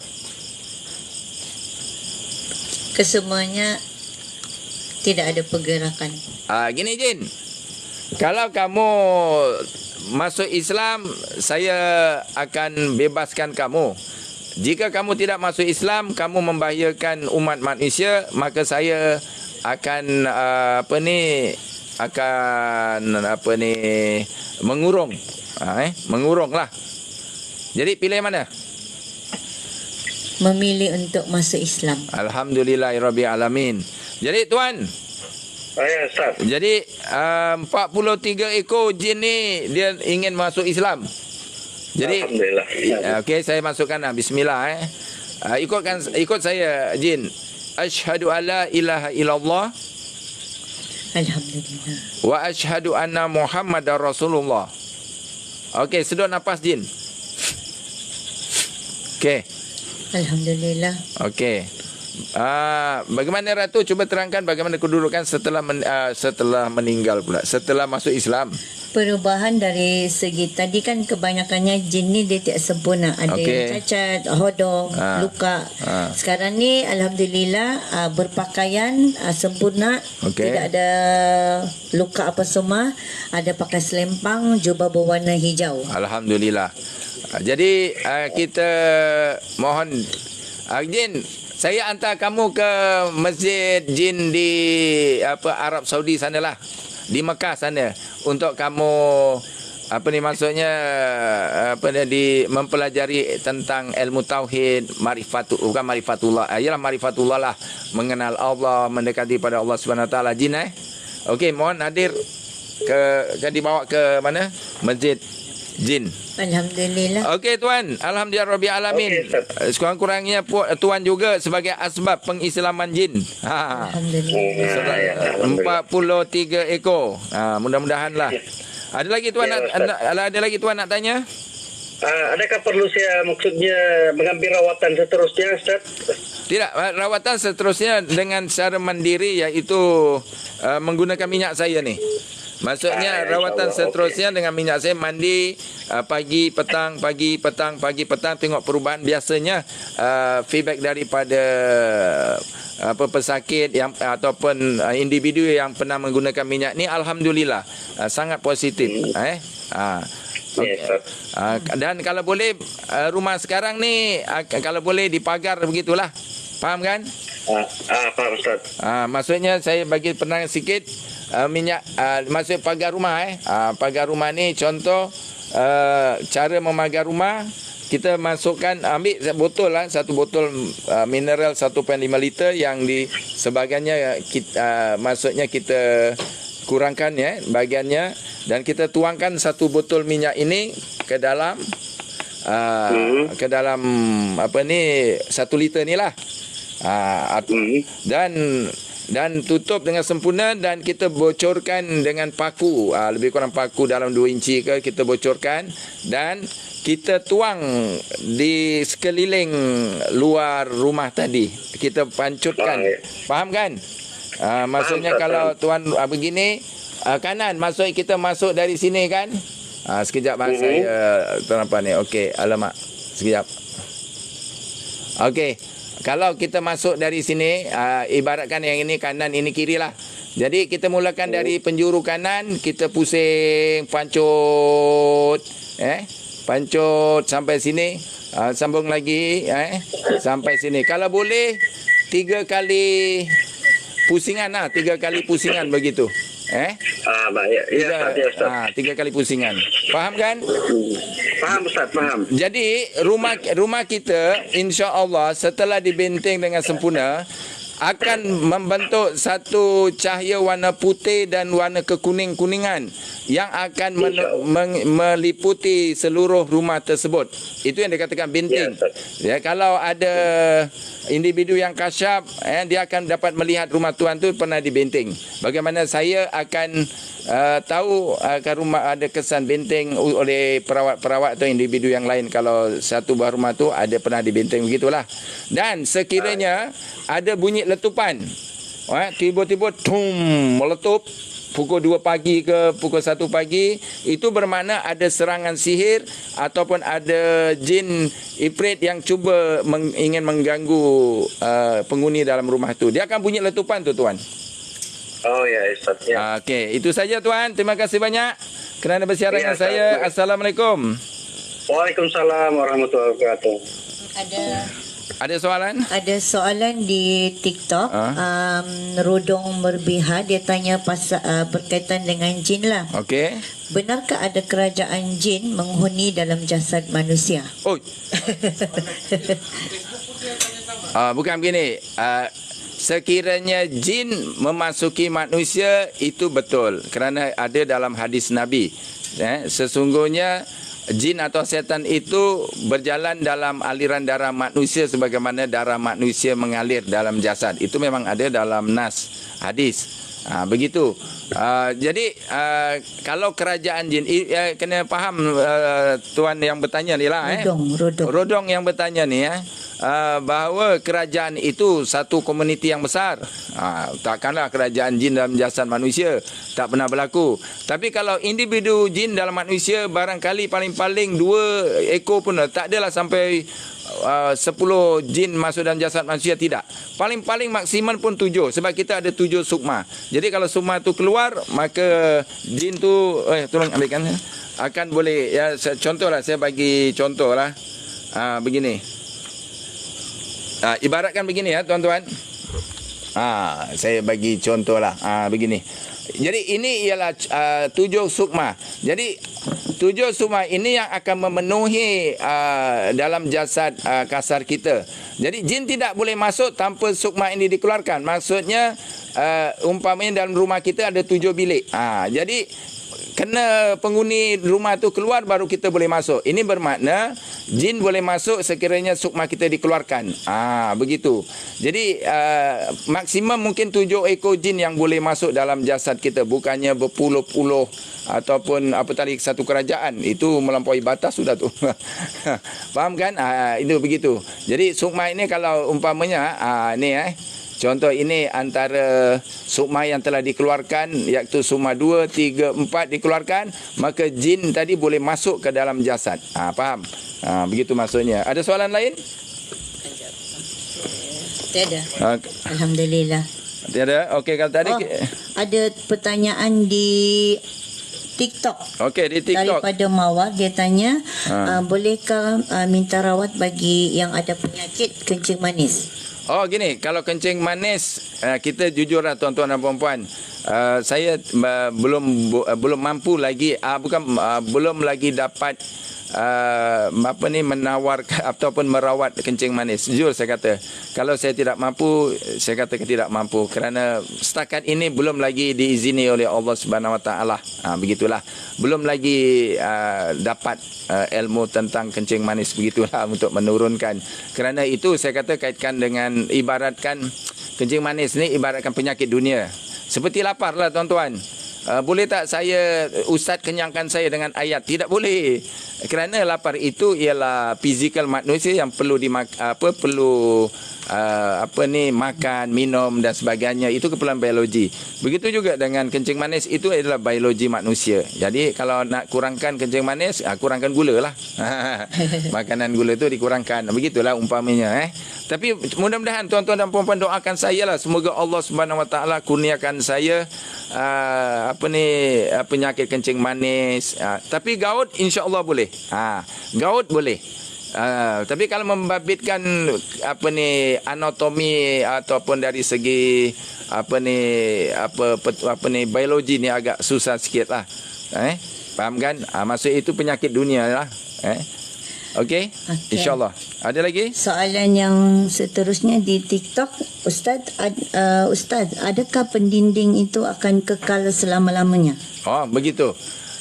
Kesemuanya tidak ada pergerakan. Gini jin. Kalau kamu masuk Islam, saya akan bebaskan kamu. Jika kamu tidak masuk Islam, kamu membahayakan umat manusia, maka saya akan mengurung. Mengurunglah. Jadi pilih mana? Memilih untuk masuk Islam. Alhamdulillahirabbil alamin. Jadi tuan, Ustaz. jadi 43 ekor jin ni dia ingin masuk Islam. Jadi Alhamdulillah. okey, saya masukkan bismillah ikut saya jin. Asyhadu alla ilaha illallah Alhamdulillah. wa asyhadu anna Muhammadar Rasulullah. Okey, sedut nafas jin. Okey. Alhamdulillah. Okey. Bagaimana Ratu, cuba terangkan bagaimana kedudukan setelah meninggal pula, setelah masuk Islam. Perubahan dari segi tadi kan kebanyakannya jin ni dia tidak sempurna. Ada yang cacat, hodong, luka. Sekarang ni alhamdulillah berpakaian sempurna. Tidak ada luka apa semua. Ada pakai selempang, jubah berwarna hijau. Alhamdulillah. Jadi kita mohon jin, saya hantar kamu ke masjid jin di Arab Saudi sanalah, di Mekah sana, untuk kamu mempelajari tentang ilmu tauhid, marifatullah, ialah marifatullah lah, mengenal Allah, mendekati pada Allah Subhanahu Wa Taala jin. Okey, mohon hadir dibawa ke mana? Masjid jin. Alhamdulillah. Okey tuan, alhamdulillahirabbil alamin. Sekurang-kurangnya tuan juga sebagai asbab pengislaman jin. Alhamdulillah. 43 ekor. Mudah-mudahanlah. Ada lagi tuan nak tanya? Adakah perlu saya maksudnya mengambil rawatan seterusnya Ustaz? Tidak, rawatan seterusnya dengan secara mandiri, iaitu menggunakan minyak saya ni. Maksudnya rawatan seterusnya dengan minyak saya, mandi pagi petang, pagi petang, pagi petang, tengok perubahan. Biasanya feedback daripada pesakit yang ataupun individu yang pernah menggunakan minyak ni, alhamdulillah sangat positif. Dan kalau boleh rumah sekarang ni kalau boleh dipagar begitulah. Faham kan? Faham Ustaz. Maksudnya saya bagi penerangan sikit. Minyak maksud pagar rumah pagar rumah ni contoh cara memagar rumah, kita masukkan, ambil botol satu botol mineral 1.5 liter yang di sebahagiannya maksudnya kita kurangkan bahagiannya, dan kita tuangkan satu botol minyak ini ke dalam ke dalam 1 liter ni lah, dan tutup dengan sempurna, dan kita bocorkan dengan paku, lebih kurang paku dalam 2 inci ke, kita bocorkan dan kita tuang di sekeliling luar rumah tadi, kita pancutkan. Faham kan? Maksudnya kalau tuan begini, kanan, maksud kita masuk dari sini kan, Sekejap saya apa ni. Okey, alamak. Sekejap. Okey. Kalau kita masuk dari sini, ibaratkan yang ini kanan, ini kiri lah. Jadi kita mulakan dari penjuru kanan, kita pusing, pancut. Pancut sampai sini. Sambung lagi. Sampai sini. Kalau boleh, 3 kali pusingan lah. 3 kali pusingan begitu. Baik. Ya, Ustaz. 3 kali pusingan. Faham kan? Faham, Ustaz. Faham. Jadi rumah kita insya-Allah setelah dibenteng dengan sempurna akan membentuk satu cahaya warna putih dan warna kekuning-kuningan yang akan meliputi seluruh rumah tersebut. Itu yang dikatakan benteng. Ya, kalau ada individu yang kasyaf, dia akan dapat melihat rumah tuan tu pernah dibenteng. Bagaimana saya akan tahu akan rumah ada kesan benteng oleh perawat-perawat atau individu yang lain kalau satu buah rumah tu ada pernah dibenteng, begitulah. Dan sekiranya ada bunyi letupan, tiba-tiba meletup pukul 2 pagi ke pukul 1 pagi, itu bermakna ada serangan sihir ataupun ada jin ifrit yang cuba ingin mengganggu penghuni dalam rumah tu. Dia akan bunyi letupan tu, tuan. Oh ya, Ustaz. Ya. Okey, itu saja tuan. Terima kasih banyak kerana bersiaran dengan saya. Assalamualaikum. Waalaikumsalam warahmatullahi wabarakatuh. Ada soalan? Ada soalan di TikTok. Rodong Merbiha, dia tanya berkaitan dengan jin lah. Okey. Benarkah ada kerajaan jin menghuni dalam jasad manusia? Oh. Bukan begini. Sekiranya jin memasuki manusia, itu betul. Kerana ada dalam hadis Nabi. Sesungguhnya jin atau setan itu berjalan dalam aliran darah manusia sebagaimana darah manusia mengalir dalam jasad. Itu memang ada dalam nas hadis. Begitu. Jadi kalau kerajaan jin, kena faham tuan yang bertanya ni lah. Rodong yang bertanya ni bahawa kerajaan itu satu komuniti yang besar. Takkanlah kerajaan jin dalam jasad manusia, tak pernah berlaku. Tapi kalau individu jin dalam manusia, barangkali paling-paling 2 ekor pun tak adalah sampai 10 jin masuk dalam jasad manusia, tidak. Paling-paling maksimum pun 7, sebab kita ada 7 sukma. Jadi kalau sukma tu keluar, maka jin tu tolong ambilkan, akan boleh contohlah, saya bagi contohlah. Begini. Ibaratkan begini ya tuan-tuan. Saya bagi contohlah. Begini. Jadi ini ialah 7 sukma. Jadi 7 sukma ini yang akan memenuhi dalam jasad kasar kita. Jadi jin tidak boleh masuk tanpa sukma ini dikeluarkan. Maksudnya umpamanya dalam rumah kita ada 7 bilik. Jadi kena penghuni rumah tu keluar baru kita boleh masuk. Ini bermakna jin boleh masuk sekiranya sukma kita dikeluarkan. Begitu. Jadi maksimum mungkin 7 ekor jin yang boleh masuk dalam jasad kita, bukannya berpuluh-puluh ataupun apa tadi satu kerajaan. Itu melampaui batas sudah tu. Faham kan? Itu begitu. Jadi sukma ini kalau umpamanya ni contoh ini antara sukma yang telah dikeluarkan, iaitu sukma 2, 3, 4 dikeluarkan, maka jin tadi boleh masuk ke dalam jasad. Faham? Begitu maksudnya. Ada soalan lain? Tiada. Alhamdulillah. Tiada? Okey, kalau tadi ada pertanyaan di TikTok. Okey, di TikTok. Daripada Mawar, dia tanya, bolehkah minta rawat bagi yang ada penyakit kencing manis? Gini, kalau kencing manis, kita jujurlah tuan-tuan dan puan-puan, saya belum mampu lagi, belum lagi dapat menawarkan ataupun merawat kencing manis. Jujur saya kata, kalau saya tidak mampu, saya kata tidak mampu, kerana setakat ini belum lagi diizini oleh Allah Subhanahu Wa Taala. Begitulah, belum lagi dapat ilmu tentang kencing manis, begitulah, untuk menurunkan. Kerana itu saya kata kaitkan dengan, ibaratkan kencing manis ni ibaratkan penyakit dunia. Seperti lapar lah tuan-tuan. boleh tak saya ustaz kenyangkan saya dengan ayat? Tidak boleh. Kerana lapar itu ialah fizikal manusia yang perlu makan, minum dan sebagainya. Itu keperluan biologi. Begitu juga dengan kencing manis, itu adalah biologi manusia. Jadi kalau nak kurangkan kencing manis, kurangkan gula lah. Makanan gula tu dikurangkan. Begitulah umpamanya. Tapi mudah-mudahan tuan-tuan dan puan-puan doakan saya lah. Semoga Allah Subhanahu Wa Taala kurniakan saya penyakit kencing manis. Tapi gaut insya-Allah boleh. Gaut boleh. Tapi kalau membabitkan anatomi ataupun dari segi biologi ni agak susah sikit lah. Faham kan? Maksud itu penyakit dunia lah. Okey. InsyaAllah. Ada lagi? Soalan yang seterusnya di TikTok, Ustaz, adakah pendinding itu akan kekal selama-lamanya? Oh, begitu.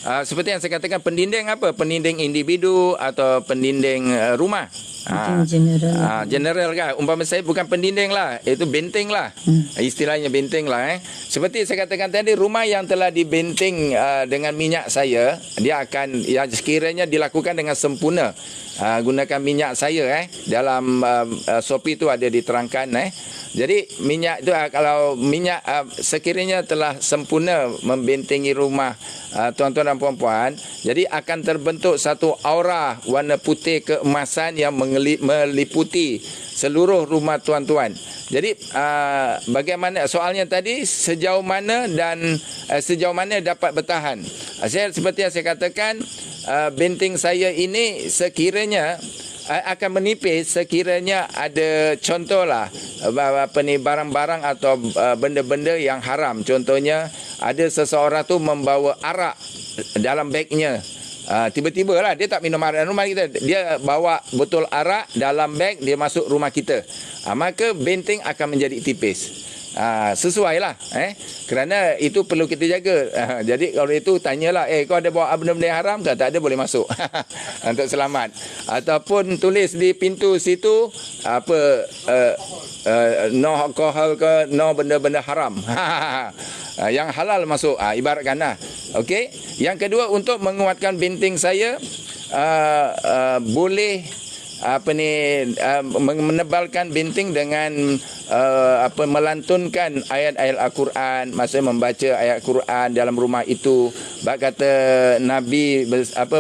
Seperti yang saya katakan, pendinding apa? Pendinding individu atau pendinding rumah? General. General kan. Umpama saya bukan pendinding lah, itu benteng lah. Istilahnya benteng lah. Seperti saya katakan tadi, rumah yang telah dibenteng dengan minyak saya, dia akan sekiranya dilakukan dengan sempurna. Gunakan minyak saya dalam Shopee tu ada diterangkan. Jadi minyak tu kalau minyak sekiranya telah sempurna membentengi rumah tuan-tuan dan puan-puan, jadi akan terbentuk satu aura warna putih keemasan yang meliputi seluruh rumah tuan-tuan. Jadi bagaimana soalnya tadi, sejauh mana dapat bertahan? Saya seperti yang saya katakan, benteng saya ini sekiranya akan menipis sekiranya ada contohlah barang-barang atau benda-benda yang haram. Contohnya ada seseorang tu membawa arak dalam bagnya. Tiba-tiba lah dia tak minum arak dalam rumah kita, dia bawa botol arak dalam beg, dia masuk rumah kita, maka benteng akan menjadi tipis. Sesuai lah kerana itu perlu kita jaga. Jadi kalau itu tanyalah, kau ada bawa benda-benda yang haram ke? Tak ada, boleh masuk untuk selamat. Ataupun tulis di pintu situ no alkohol ke, no benda-benda haram. Yang halal masuk, ibaratkanlah. Okey. Yang kedua, untuk menguatkan benteng saya, boleh menebalkan benteng dengan melantunkan ayat-ayat Al-Quran, maksudnya membaca ayat Al-Quran dalam rumah itu. Bab kata Nabi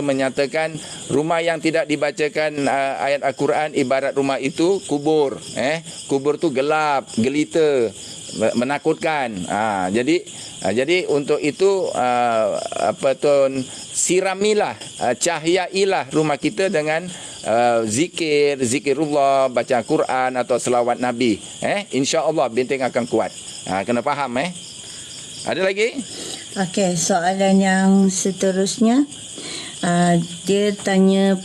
menyatakan rumah yang tidak dibacakan ayat Al-Quran ibarat rumah itu kubur. Kubur tu gelap, gelita, menakutkan. Jadi untuk itu siramilah, cahayailah rumah kita dengan zikirullah, baca Quran atau selawat Nabi. InsyaAllah benteng akan kuat. Kena faham. Ada lagi? Okey, soalan yang seterusnya, dia tanya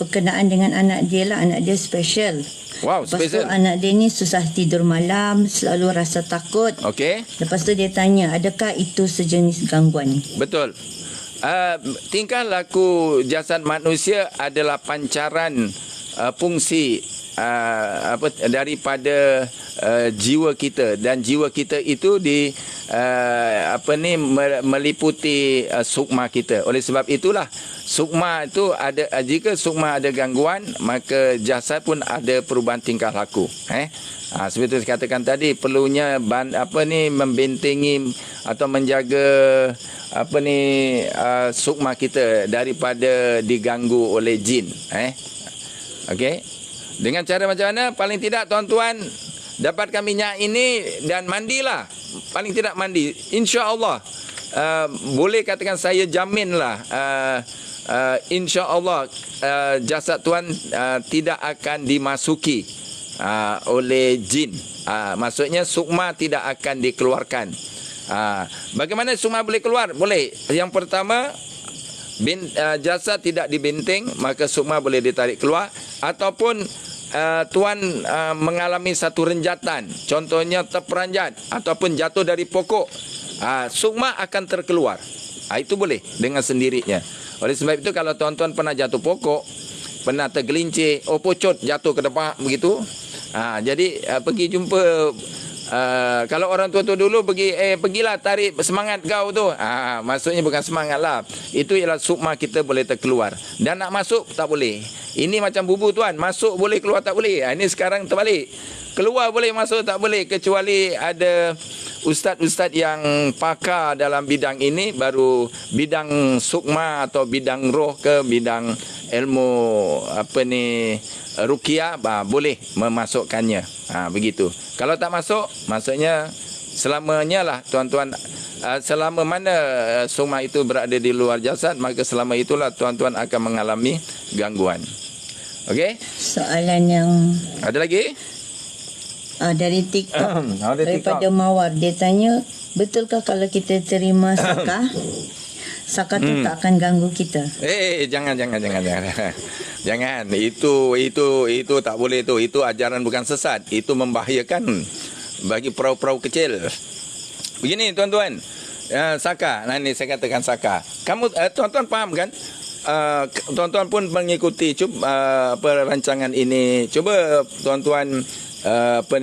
berkenaan dengan anak dia lah. Anak dia special. Wow, lepas special. tu anak dia ni susah tidur malam, selalu rasa takut. Okey. Lepas tu dia tanya, adakah itu sejenis gangguan? Betul. Tingkah laku jasad manusia adalah pancaran fungsi daripada jiwa kita, dan jiwa kita itu meliputi sukma kita. Oleh sebab itulah sukma itu ada, jika sukma ada gangguan, maka jasad pun ada perubahan tingkah laku. Seperti saya katakan tadi, perlunya membentengi atau menjaga sukma kita daripada diganggu oleh jin. Okey. Dengan cara macam mana? Paling tidak tuan-tuan dapatkan minyak ini dan mandilah. Paling tidak mandi. InsyaAllah boleh katakan saya jaminlah, InsyaAllah jasad tuan tidak akan dimasuki oleh jin. Maksudnya sukma tidak akan dikeluarkan. Bagaimana sukma boleh keluar? Boleh. Yang pertama, jasad tidak dibenteng, maka sukma boleh ditarik keluar. Ataupun tuan mengalami satu renjatan, contohnya terperanjat ataupun jatuh dari pokok, sukma akan terkeluar. Itu boleh dengan sendirinya. Oleh sebab itu, kalau tuan-tuan pernah jatuh pokok, pernah tergelincir, pocot jatuh ke depan begitu, jadi pergi jumpa kalau orang tua tu dulu pergilah tarik semangat kau tu. Maksudnya bukan semangat lah. Itu ialah sukma kita boleh terkeluar. Dan nak masuk tak boleh. Ini macam bubu tuan, masuk boleh, keluar tak boleh. Ini sekarang terbalik. Keluar boleh, masuk tak boleh, kecuali ada ustaz-ustaz yang pakar dalam bidang ini, baru bidang sukma atau bidang roh ke bidang ilmu ruqyah, boleh memasukkannya. Begitu. Kalau tak masuk, maksudnya selamanya lah tuan-tuan, selama mana sukma itu berada di luar jasad, maka selama itulah tuan-tuan akan mengalami gangguan. Okey? Soalan yang ada lagi? Dari TikTok. Daripada Mawar, dia tanya, betulkah kalau kita terima zakah, zakah tu tak akan ganggu kita? Jangan. Jangan. Itu tak boleh tu. Itu ajaran bukan sesat. Itu membahayakan bagi perahu-perahu kecil. Begini tuan-tuan, zakah. Nah, ini saya katakan zakah. Kamu tuan-tuan faham kan? Tuan-tuan pun mengikuti perancangan ini. Cuba tuan-tuan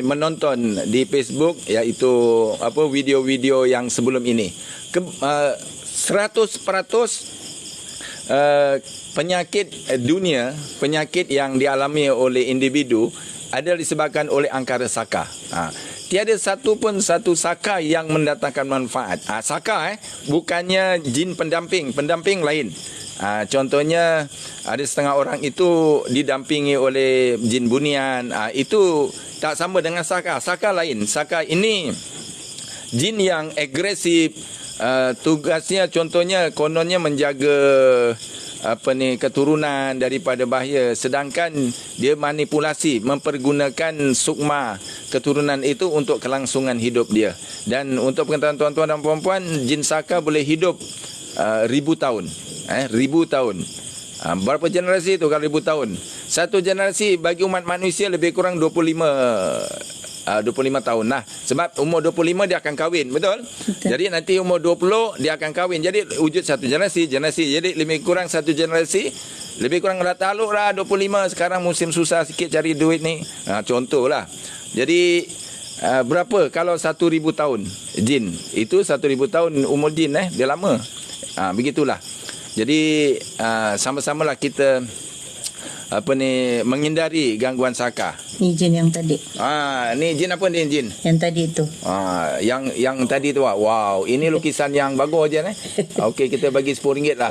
menonton di Facebook, iaitu video-video yang sebelum ini. 100% penyakit dunia, penyakit yang dialami oleh individu adalah disebabkan oleh angkara saka. Tiada satu saka yang mendatangkan manfaat. Saka bukannya jin pendamping lain. Contohnya ada setengah orang itu didampingi oleh jin bunian. Itu tak sama dengan saka. Saka lain. Saka ini jin yang agresif. Tugasnya contohnya kononnya menjaga keturunan daripada bahaya, sedangkan dia manipulasi, mempergunakan sukma keturunan itu untuk kelangsungan hidup dia. Dan untuk pengetahuan tuan-tuan dan puan-puan, jin saka boleh hidup 1000 tahun. 1000 tahun. Berapa generasi itu kalau 1000 tahun? Satu generasi bagi umat manusia lebih kurang 25 tahun lah. Sebab umur 25 dia akan kahwin, betul? Jadi nanti umur 20 dia akan kahwin. Jadi wujud satu generasi. Jadi lebih kurang satu generasi, lebih kurang dah taluk lah 25. Sekarang musim susah sikit cari duit ni. Contohlah. Jadi berapa kalau 1000 tahun jin? Itu 1000 tahun umur jin, dia lama. Begitulah. Jadi sama-samalah kita menghindari gangguan saka. Ni jin yang tadi. Ni jin apa ni jin? Yang tadi tu. Yang tadi tu. Wow, ini lukisan yang bagus je Okey, kita bagi RM10 lah.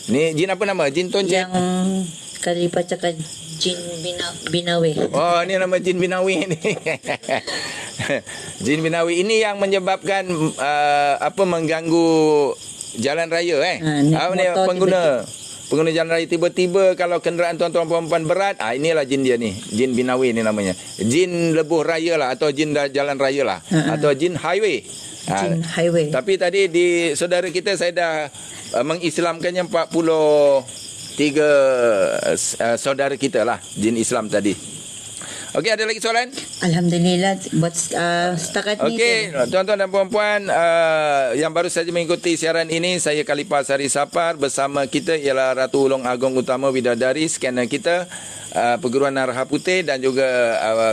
Ni jin apa nama? Jin Toncet. Yang kali bacakan jin Binawi. Ni nama jin Binawi ni. Jin Binawi ini yang menyebabkan mengganggu jalan raya pengguna jalan raya. Tiba-tiba kalau kenderaan tuan-tuan puan-puan berat, inilah jin dia ni. Jin Binawi ni namanya. Jin lebuh raya lah, atau jin jalan raya lah, atau jin highway. Jin highway. Tapi tadi di saudara kita saya dah mengislamkannya 43 saudara kita lah, jin Islam tadi. Okey, ada lagi soalan? Alhamdulillah buat setakat ni. Okey, tuan-tuan dan puan-puan yang baru saja mengikuti siaran ini, saya Khalifah Sari Sapar, bersama kita ialah Ratu Ulung Agong Utama Widadari, scanner kita, Perguruan Narha Putih, dan juga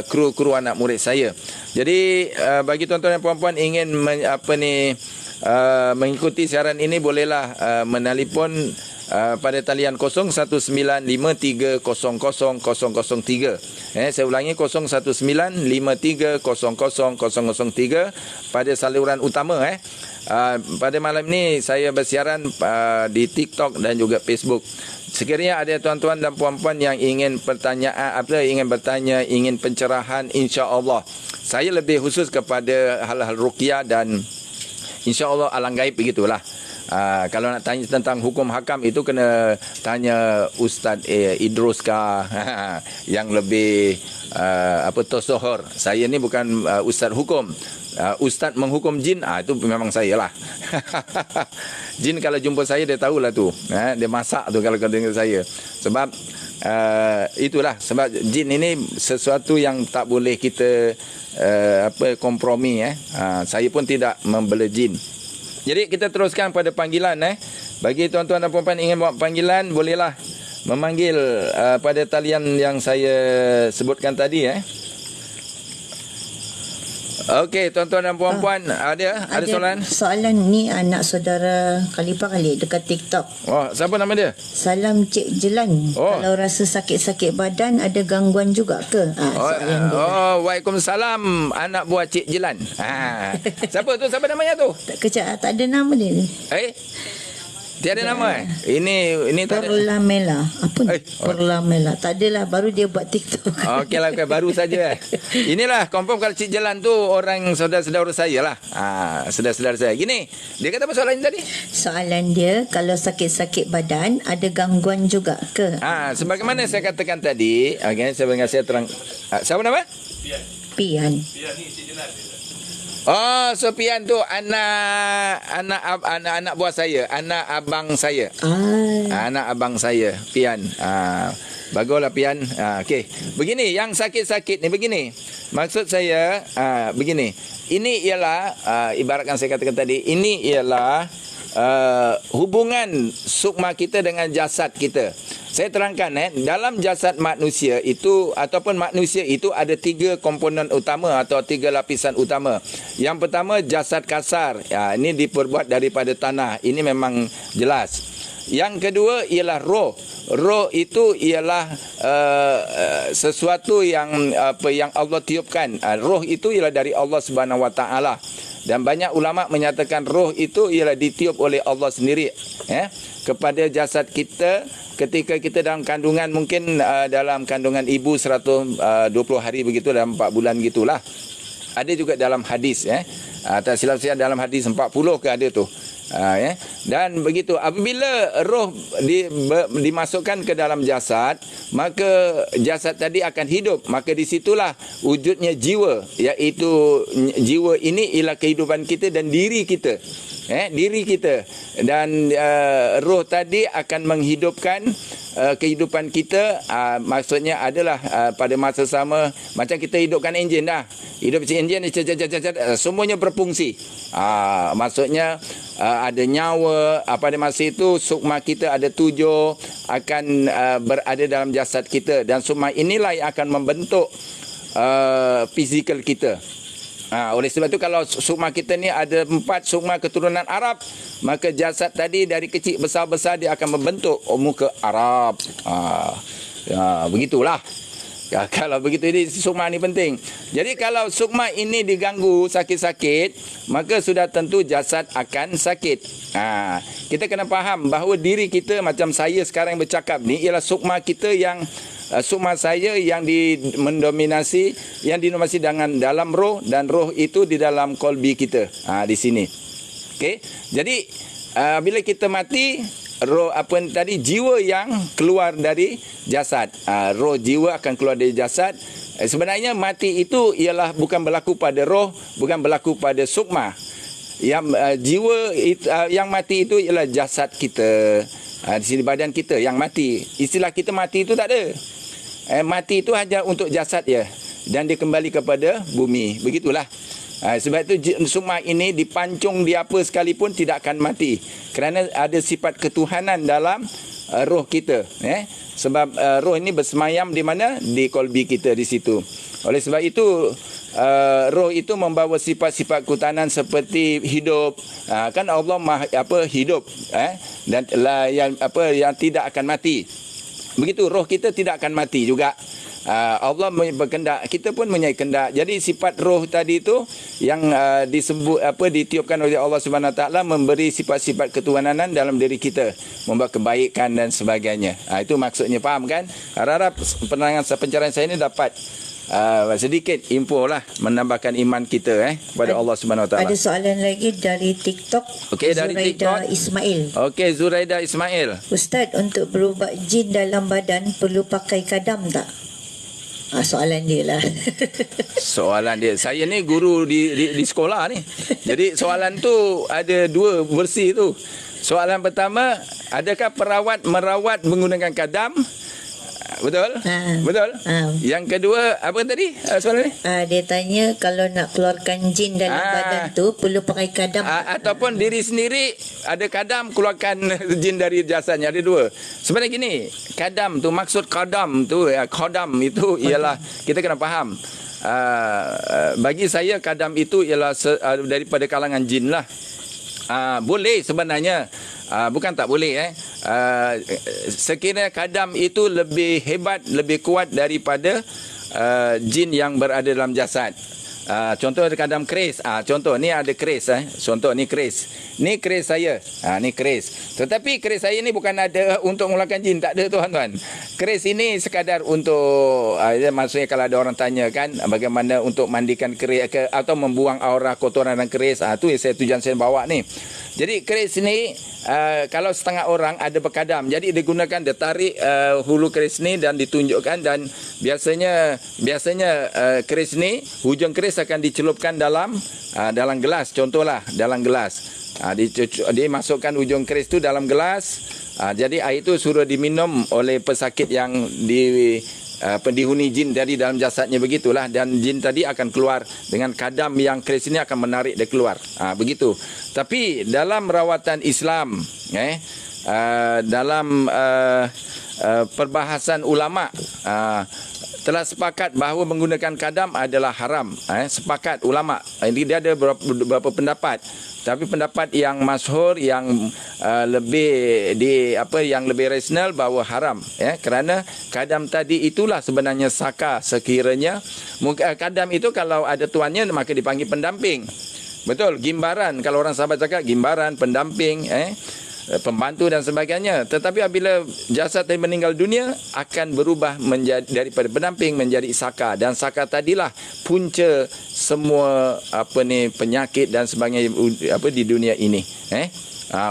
kru-kru anak murid saya. Jadi bagi tuan-tuan dan puan-puan ingin mengikuti siaran ini, bolehlah menelpon pada talian 0195300003. Saya ulangi, 0195300003 pada saluran utama. Pada malam ini saya bersiaran di TikTok dan juga Facebook. Sekiranya ada tuan-tuan dan puan-puan yang ingin bertanya, ingin pencerahan, insya-Allah saya lebih khusus kepada hal-hal ruqyah dan insya-Allah alang gaib, begitulah. Kalau nak tanya tentang hukum hakam itu kena tanya Ustaz Idrus kah yang lebih tersohor. Saya ni bukan ustaz hukum. Ustaz menghukum jin, itu memang saya lah. Jin kalau jumpa saya dia tahulah tu. Dia masak tu kalau dengar saya. Sebab itulah, sebab jin ini sesuatu yang tak boleh kita kompromi. Saya pun tidak membela jin. Jadi kita teruskan pada panggilan. Bagi tuan-tuan dan puan-puan ingin buat panggilan, bolehlah memanggil pada talian yang saya sebutkan tadi. Okey, tuan-tuan dan puan-puan, ada soalan? Soalan ni anak saudara Khalifah Khalid dekat TikTok. Oh, siapa nama dia? Salam Cik Jelan. Oh. Kalau rasa sakit-sakit badan ada gangguan juga ke? Soalan dia. Waalaikumsalam, anak buah Cik Jelan. Siapa tu? Siapa namanya tu? Tak ada nama dia ni. Tiada nama Ini tak ada. Perlamela. Apa ni? Perlamela. Tak adalah, baru dia buat TikTok. Okeylah, baru saja. Inilah confirm kalau Cik Jelan tu orang saudara-saudara saya lah. Saudara-saudara saya. Gini, dia kata apa soalan tadi? Soalan dia, kalau sakit-sakit badan ada gangguan juga ke? Sebagaimana saya katakan tadi, okay, saya terang. Siapa nama? Pian. Oh, Sofian tu anak buah saya, anak abang saya. Anak abang saya, Pian. Baguslah Pian. Okey. Begini, yang sakit-sakit ni begini. Maksud saya begini. Ini ialah ibaratkan saya katakan tadi, ini ialah hubungan sukma kita dengan jasad kita. Saya terangkan dalam jasad manusia itu ataupun manusia itu ada 3 komponen utama atau 3 lapisan utama. Yang pertama jasad kasar. Ini diperbuat daripada tanah. Ini memang jelas. Yang kedua ialah roh. Roh itu ialah sesuatu yang Allah tiupkan. Roh itu ialah dari Allah Subhanahu Wa Taala. Dan banyak ulama menyatakan roh itu ialah ditiup oleh Allah sendiri kepada jasad kita ketika kita dalam kandungan, mungkin dalam kandungan ibu 120 hari begitu, dalam 4 bulan gitulah. Ada juga dalam hadis tak silap saya dalam hadis 40 ke ada tu. Dan begitu apabila roh dimasukkan ke dalam jasad, maka jasad tadi akan hidup. Maka di situlah wujudnya jiwa, iaitu jiwa ini ialah kehidupan kita dan diri kita. Diri kita dan roh tadi akan menghidupkan kehidupan kita. Maksudnya adalah pada masa sama macam kita hidupkan enjin dah. Hidup enjin semuanya berfungsi. Maksudnya ada nyawa. Pada masa itu sukma kita ada 7 akan berada dalam jasad kita, dan sukma inilah yang akan membentuk fizikal kita. Oleh sebab itu kalau sukma kita ni ada 4 sukma keturunan Arab, maka jasad tadi dari kecil besar-besar dia akan membentuk muka Arab. Begitulah. Kalau begitu, ini sukma ni penting. Jadi kalau sukma ini diganggu sakit-sakit, maka sudah tentu jasad akan sakit. Kita kena faham bahawa diri kita macam saya sekarang bercakap ni ialah sukma kita yang sukma saya yang mendominasi dengan dalam roh, dan roh itu di dalam kolbi kita di sini. Okey. Jadi bila kita mati, roh jiwa yang keluar dari jasad. Roh jiwa akan keluar dari jasad. Sebenarnya mati itu ialah bukan berlaku pada roh, bukan berlaku pada sukma. Yang jiwa yang mati itu ialah jasad kita. Di sini badan kita yang mati. Istilah kita mati itu tak ada. Mati itu hanya untuk jasad ya, dan dia kembali kepada bumi. Begitulah. Sebab itu sukma ini dipancung di apa sekalipun tidak akan mati, kerana ada sifat ketuhanan dalam roh kita. Sebab roh ini bersemayam di mana? Di kolbi kita di situ. Oleh sebab itu roh itu membawa sifat-sifat ketuhanan seperti hidup. Kan Allah hidup dan yang tidak akan mati. Begitu roh kita tidak akan mati juga. Allah berkehendak, kita pun mempunyai kehendak. Jadi sifat roh tadi itu yang disebut ditiupkan oleh Allah Subhanahu Wa Taala, memberi sifat-sifat ketuhanan dalam diri kita, membuat kebaikan dan sebagainya. Itu maksudnya, faham kan? Harap penerangan pencerahan saya ini dapat sedikit info lah, menambahkan iman kita kepada Allah Subhanahu Wa Taala. Ada soalan lagi dari TikTok. Okey, dari TikTok Ismail. Okey, Zuraida Ismail. Ustaz, untuk berubat jin dalam badan perlu pakai kadam tak? Soalan dia lah. Soalan dia. Saya ni guru di sekolah ni. Jadi soalan tu ada 2 versi tu. Soalan pertama, adakah perawat merawat menggunakan kadam? Betul? Betul? Yang kedua, apa tadi soalan ni? Dia tanya kalau nak keluarkan jin dalam badan tu perlu pakai kadam ataupun diri sendiri ada kadam, keluarkan jin dari jasadnya. Ada 2. Sebenarnya gini, kadam tu, maksud kadam tu, kadam itu ialah kita kena faham. bagi saya kadam itu ialah daripada kalangan jin lah. Boleh sebenarnya, bukan tak boleh. Sekiranya kadam itu lebih hebat, lebih kuat daripada jin yang berada dalam jasad. Contoh ada kadam keris. Contoh ni ada keris. Contoh ni keris. Ni keris saya. Ni keris. Tetapi keris saya ni bukan ada untuk mengeluarkan jin. Tak ada tuan-tuan. Keris ini sekadar untuk maksudnya kalau ada orang tanya kan bagaimana untuk mandikan keris atau membuang aura kotoran dan keris. Tu tujuan saya bawa ni. Jadi keris ni kalau setengah orang ada berkadam. Jadi digunakan, dia tarik hulu keris ni dan ditunjukkan, dan biasanya keris ni, hujung keris akan dicelupkan dalam gelas. Contohlah dalam gelas. Dia masukkan hujung keris tu dalam gelas. Jadi air itu suruh diminum oleh pesakit yang dihuni jin tadi dalam jasadnya, begitulah, dan jin tadi akan keluar dengan kadam yang keris ini akan menarik dia keluar. Begitu. Tapi dalam rawatan Islam, dalam perbahasan ulama, telah sepakat bahawa menggunakan kadam adalah haram. Sepakat ulama. Ini dia ada beberapa pendapat. Tapi pendapat yang masyhur, yang yang lebih rasional bahawa haram, kerana kadam tadi itulah sebenarnya saka. Sekiranya kadam itu kalau ada tuannya maka dipanggil pendamping. Betul, gimbaran, kalau orang sahabat cakap gimbaran, pendamping, pembantu dan sebagainya. Tetapi apabila jasad tadi meninggal dunia, akan berubah menjadi daripada pendamping menjadi saka, dan saka tadilah punca semua penyakit dan sebagainya di dunia ini.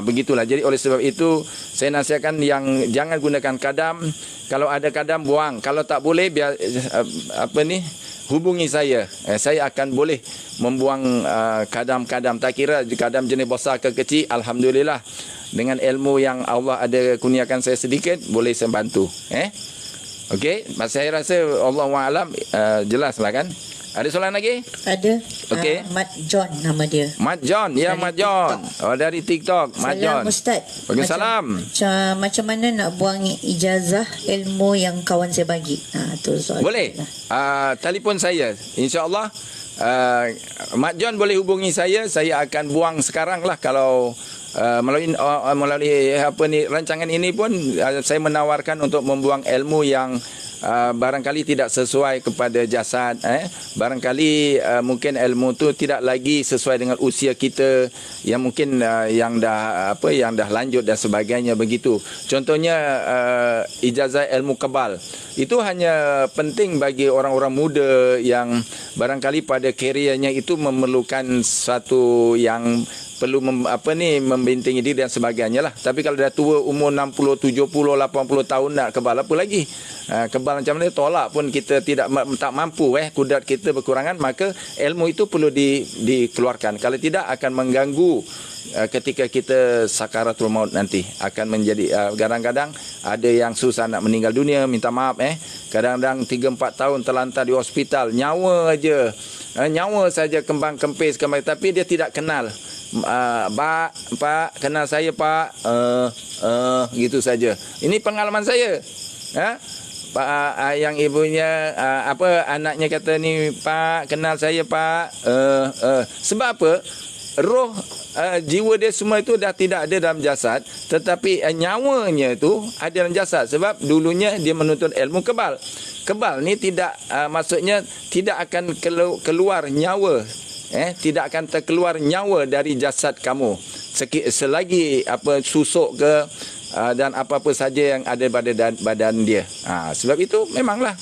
Begitulah. Jadi oleh sebab itu saya nasihatkan yang jangan gunakan kadam. Kalau ada kadam, buang. Kalau tak boleh, hubungi saya. Saya akan boleh membuang kadam-kadam. Tak kira kadam jenis besar ke kecil, alhamdulillah. Dengan ilmu yang Allah ada kurniakan saya sedikit, boleh saya bantu. Okey, saya rasa Allahu'alam jelaslah kan. Ada soalan lagi? Ada. Okey. Mat John nama dia. Mat John, ya Mat John. Dari TikTok, Mat John. Salam Ustaz. Waalaikumsalam. Macam mana nak buang ijazah ilmu yang kawan saya bagi? Tu soal. Boleh. Telefon saya. InsyaAllah Mat John boleh hubungi saya. Saya akan buang sekarang lah. Kalau melalui rancangan ini pun saya menawarkan untuk membuang ilmu yang barangkali tidak sesuai kepada jasad, barangkali mungkin ilmu tu tidak lagi sesuai dengan usia kita, yang mungkin yang dah lanjut dan sebagainya, begitu. Contohnya ijazah ilmu kebal. Itu hanya penting bagi orang-orang muda yang barangkali pada kerjanya itu memerlukan satu yang perlu membintingi diri dan sebagainya lah. Tapi kalau dah tua, umur 60, 70, 80 tahun, nak kebal apa lagi? Kebal macam mana tolak pun kita tak mampu, kudrat kita berkurangan, maka ilmu itu perlu dikeluarkan. Kalau tidak akan mengganggu ketika kita sakaratul maut nanti. Akan menjadi kadang-kadang ada yang susah nak meninggal dunia, minta maaf, kadang-kadang 3-4 tahun terlantar di hospital, nyawa saja kembang kempis, tapi dia tidak kenal. Pak, kenal saya Pak, gitu saja. Ini pengalaman saya. Pak, yang ibunya anaknya kata ni, Pak, kenal saya Pak. Sebab apa? Roh, jiwa dia semua itu dah tidak ada dalam jasad, tetapi nyawanya itu ada dalam jasad. Sebab dulunya dia menuntut ilmu kebal. Kebal ni tidak, maksudnya tidak akan keluar nyawa. Tidak akan terkeluar nyawa dari jasad kamu selagi susuk ke dan apa-apa saja yang ada pada badan dia. Sebab itu memanglah.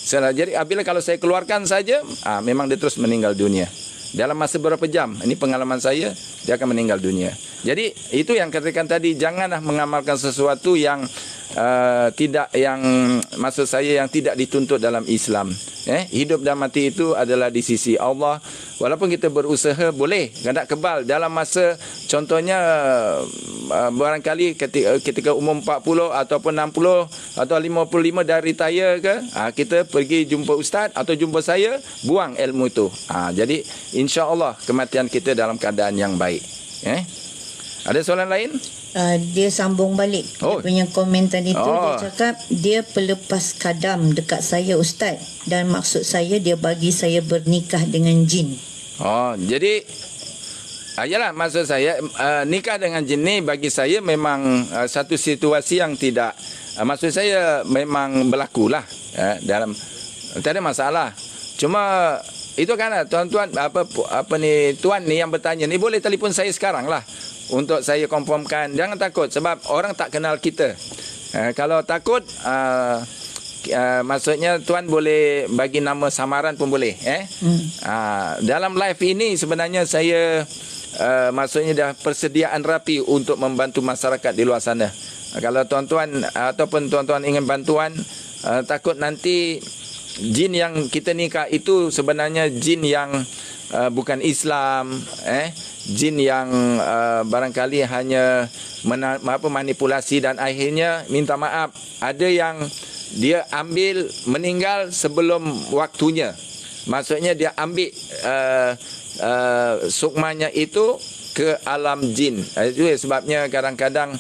Jadi apabila kalau saya keluarkan saja, memang dia terus meninggal dunia. Dalam masa berapa jam, ini pengalaman saya, dia akan meninggal dunia. Jadi itu yang katakan tadi, janganlah mengamalkan sesuatu yang maksud saya yang tidak dituntut dalam Islam. Hidup dan mati itu adalah di sisi Allah. Walaupun kita berusaha, boleh nak kebal dalam masa, contohnya barangkali ketika umur 40 ataupun 60 atau 55 dah retire ke, kita pergi jumpa ustaz atau jumpa saya, buang ilmu itu. Jadi insya-Allah kematian kita dalam keadaan yang baik. Ada soalan lain? Dia sambung balik Oh. dia punya komentar itu. Oh. Dia cakap dia pelepas kadam dekat saya Ustaz, dan maksud saya dia bagi saya bernikah dengan jin. Oh, jadi yalah, maksud saya nikah dengan jin ni bagi saya memang satu situasi yang tidak maksud saya memang berlakulah dalam, tak ada masalah. Cuma itu kan tuan-tuan apa ni tuan ni yang bertanya ni boleh telefon saya sekarang lah untuk saya confirmkan. Jangan takut sebab orang tak kenal kita. Kalau takut maksudnya tuan boleh bagi nama samaran pun boleh. Dalam live ini sebenarnya saya maksudnya dah persediaan rapi untuk membantu masyarakat di luar sana. Kalau tuan-tuan ataupun tuan-tuan ingin bantuan, takut nanti jin yang kita nikah itu sebenarnya jin yang bukan Islam, jin yang barangkali hanya manipulasi dan akhirnya minta maaf ada yang dia ambil meninggal sebelum waktunya. Maksudnya dia ambil sukmanya itu ke alam jin. Itu sebabnya kadang-kadang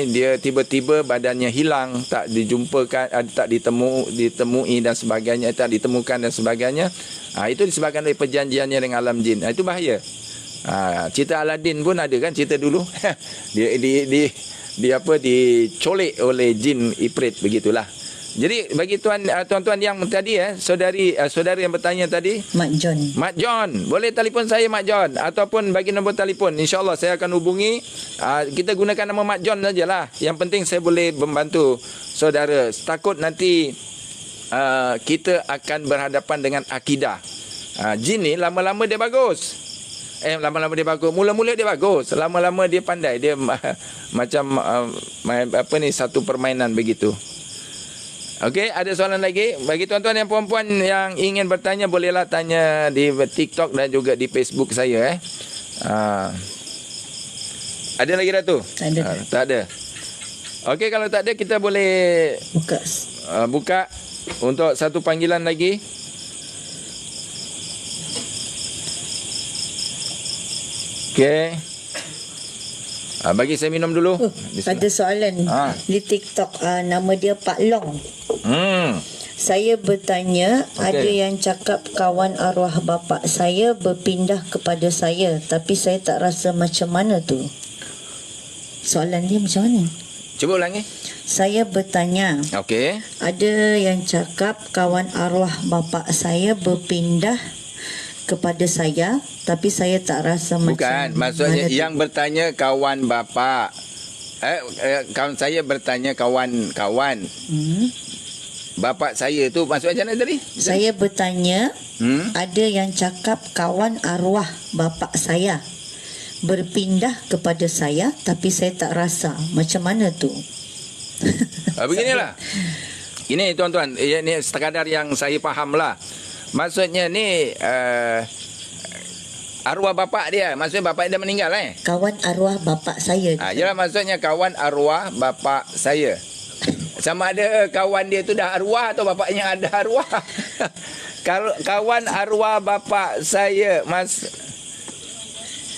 dia tiba-tiba badannya hilang, tak dijumpakan, tak ditemui dan sebagainya, tak ditemukan dan sebagainya. Itu disebabkan dari perjanjiannya dengan alam jin. Itu bahaya. Cerita Aladin pun ada kan, cerita dulu. dia dicolek oleh jin Ifrit, begitulah. Jadi bagi tuan-tuan yang tadi saudari yang bertanya tadi, Mak John, boleh telefon saya Mak John ataupun bagi nombor telefon. InsyaAllah saya akan hubungi. Kita gunakan nama Mak John sajalah. Yang penting saya boleh membantu saudara. Takut nanti kita akan berhadapan dengan akidah. Jin ni lama-lama dia bagus. Lama-lama dia bagus. Mula-mula dia bagus. Lama-lama dia pandai. Dia macam satu permainan begitu. Okey, ada soalan lagi? Bagi tuan-tuan yang perempuan yang ingin bertanya, bolehlah tanya di TikTok dan juga di Facebook saya. Ada lagi Datuk? Tak ada. Okey, kalau tak ada kita boleh buka untuk satu panggilan lagi. Okey. Bagi saya minum dulu. Ada soalan di TikTok. Nama dia Pak Long. Saya bertanya, ada yang cakap kawan arwah bapa saya berpindah kepada saya, tapi saya tak rasa macam mana tu. Soalan dia macam mana? Cuba ulangi. Saya bertanya, ada yang cakap kawan arwah bapa saya berpindah kepada saya, tapi saya tak rasa bukan, maksudnya yang bertanya kawan bapa. Kawan saya bertanya kawan-kawan. Bapa saya tu maksudnya macam mana tadi? Saya bertanya, ada yang cakap kawan arwah bapa saya berpindah kepada saya, tapi saya tak rasa. Macam mana tu? Beginilah. Ini tuan-tuan, ini sekadar yang saya faham lah. Maksudnya ni arwah bapa dia, maksudnya bapa dia meninggal Kawan arwah bapa saya. Yalah, maksudnya kawan arwah bapa saya. Sama ada kawan dia tu dah arwah atau bapaknya ada arwah. Kawan arwah bapa saya,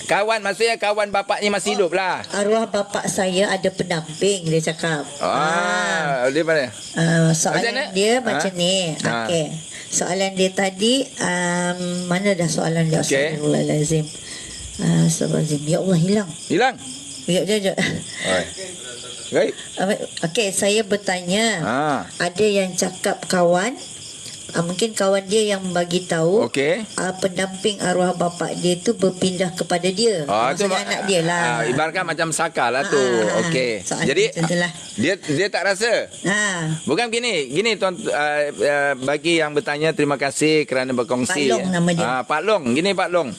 kawan maksudnya kawan bapaknya masih hidup lah. Arwah bapa saya ada pendamping, dia cakap. Dia mana? Soalan dia macam ni. Okey. Soalan dia tadi, mana dah soalan dia? Astagfirullahalazim. Astagfirullahalazim. Ya Allah, hilang. Sekejap. Baik. Okey, saya bertanya. Ada yang cakap kawan, mungkin kawan dia yang bagi tahu. Pendamping arwah bapa dia tu berpindah kepada dia. Maksudnya anak dia lah. Ibaratkan macam Saka lah tu. Jadi dia tak rasa. Bukan gini tuan, bagi yang bertanya, terima kasih kerana berkongsi. Pak Long nama dia. Pak Long. Gini Pak Long.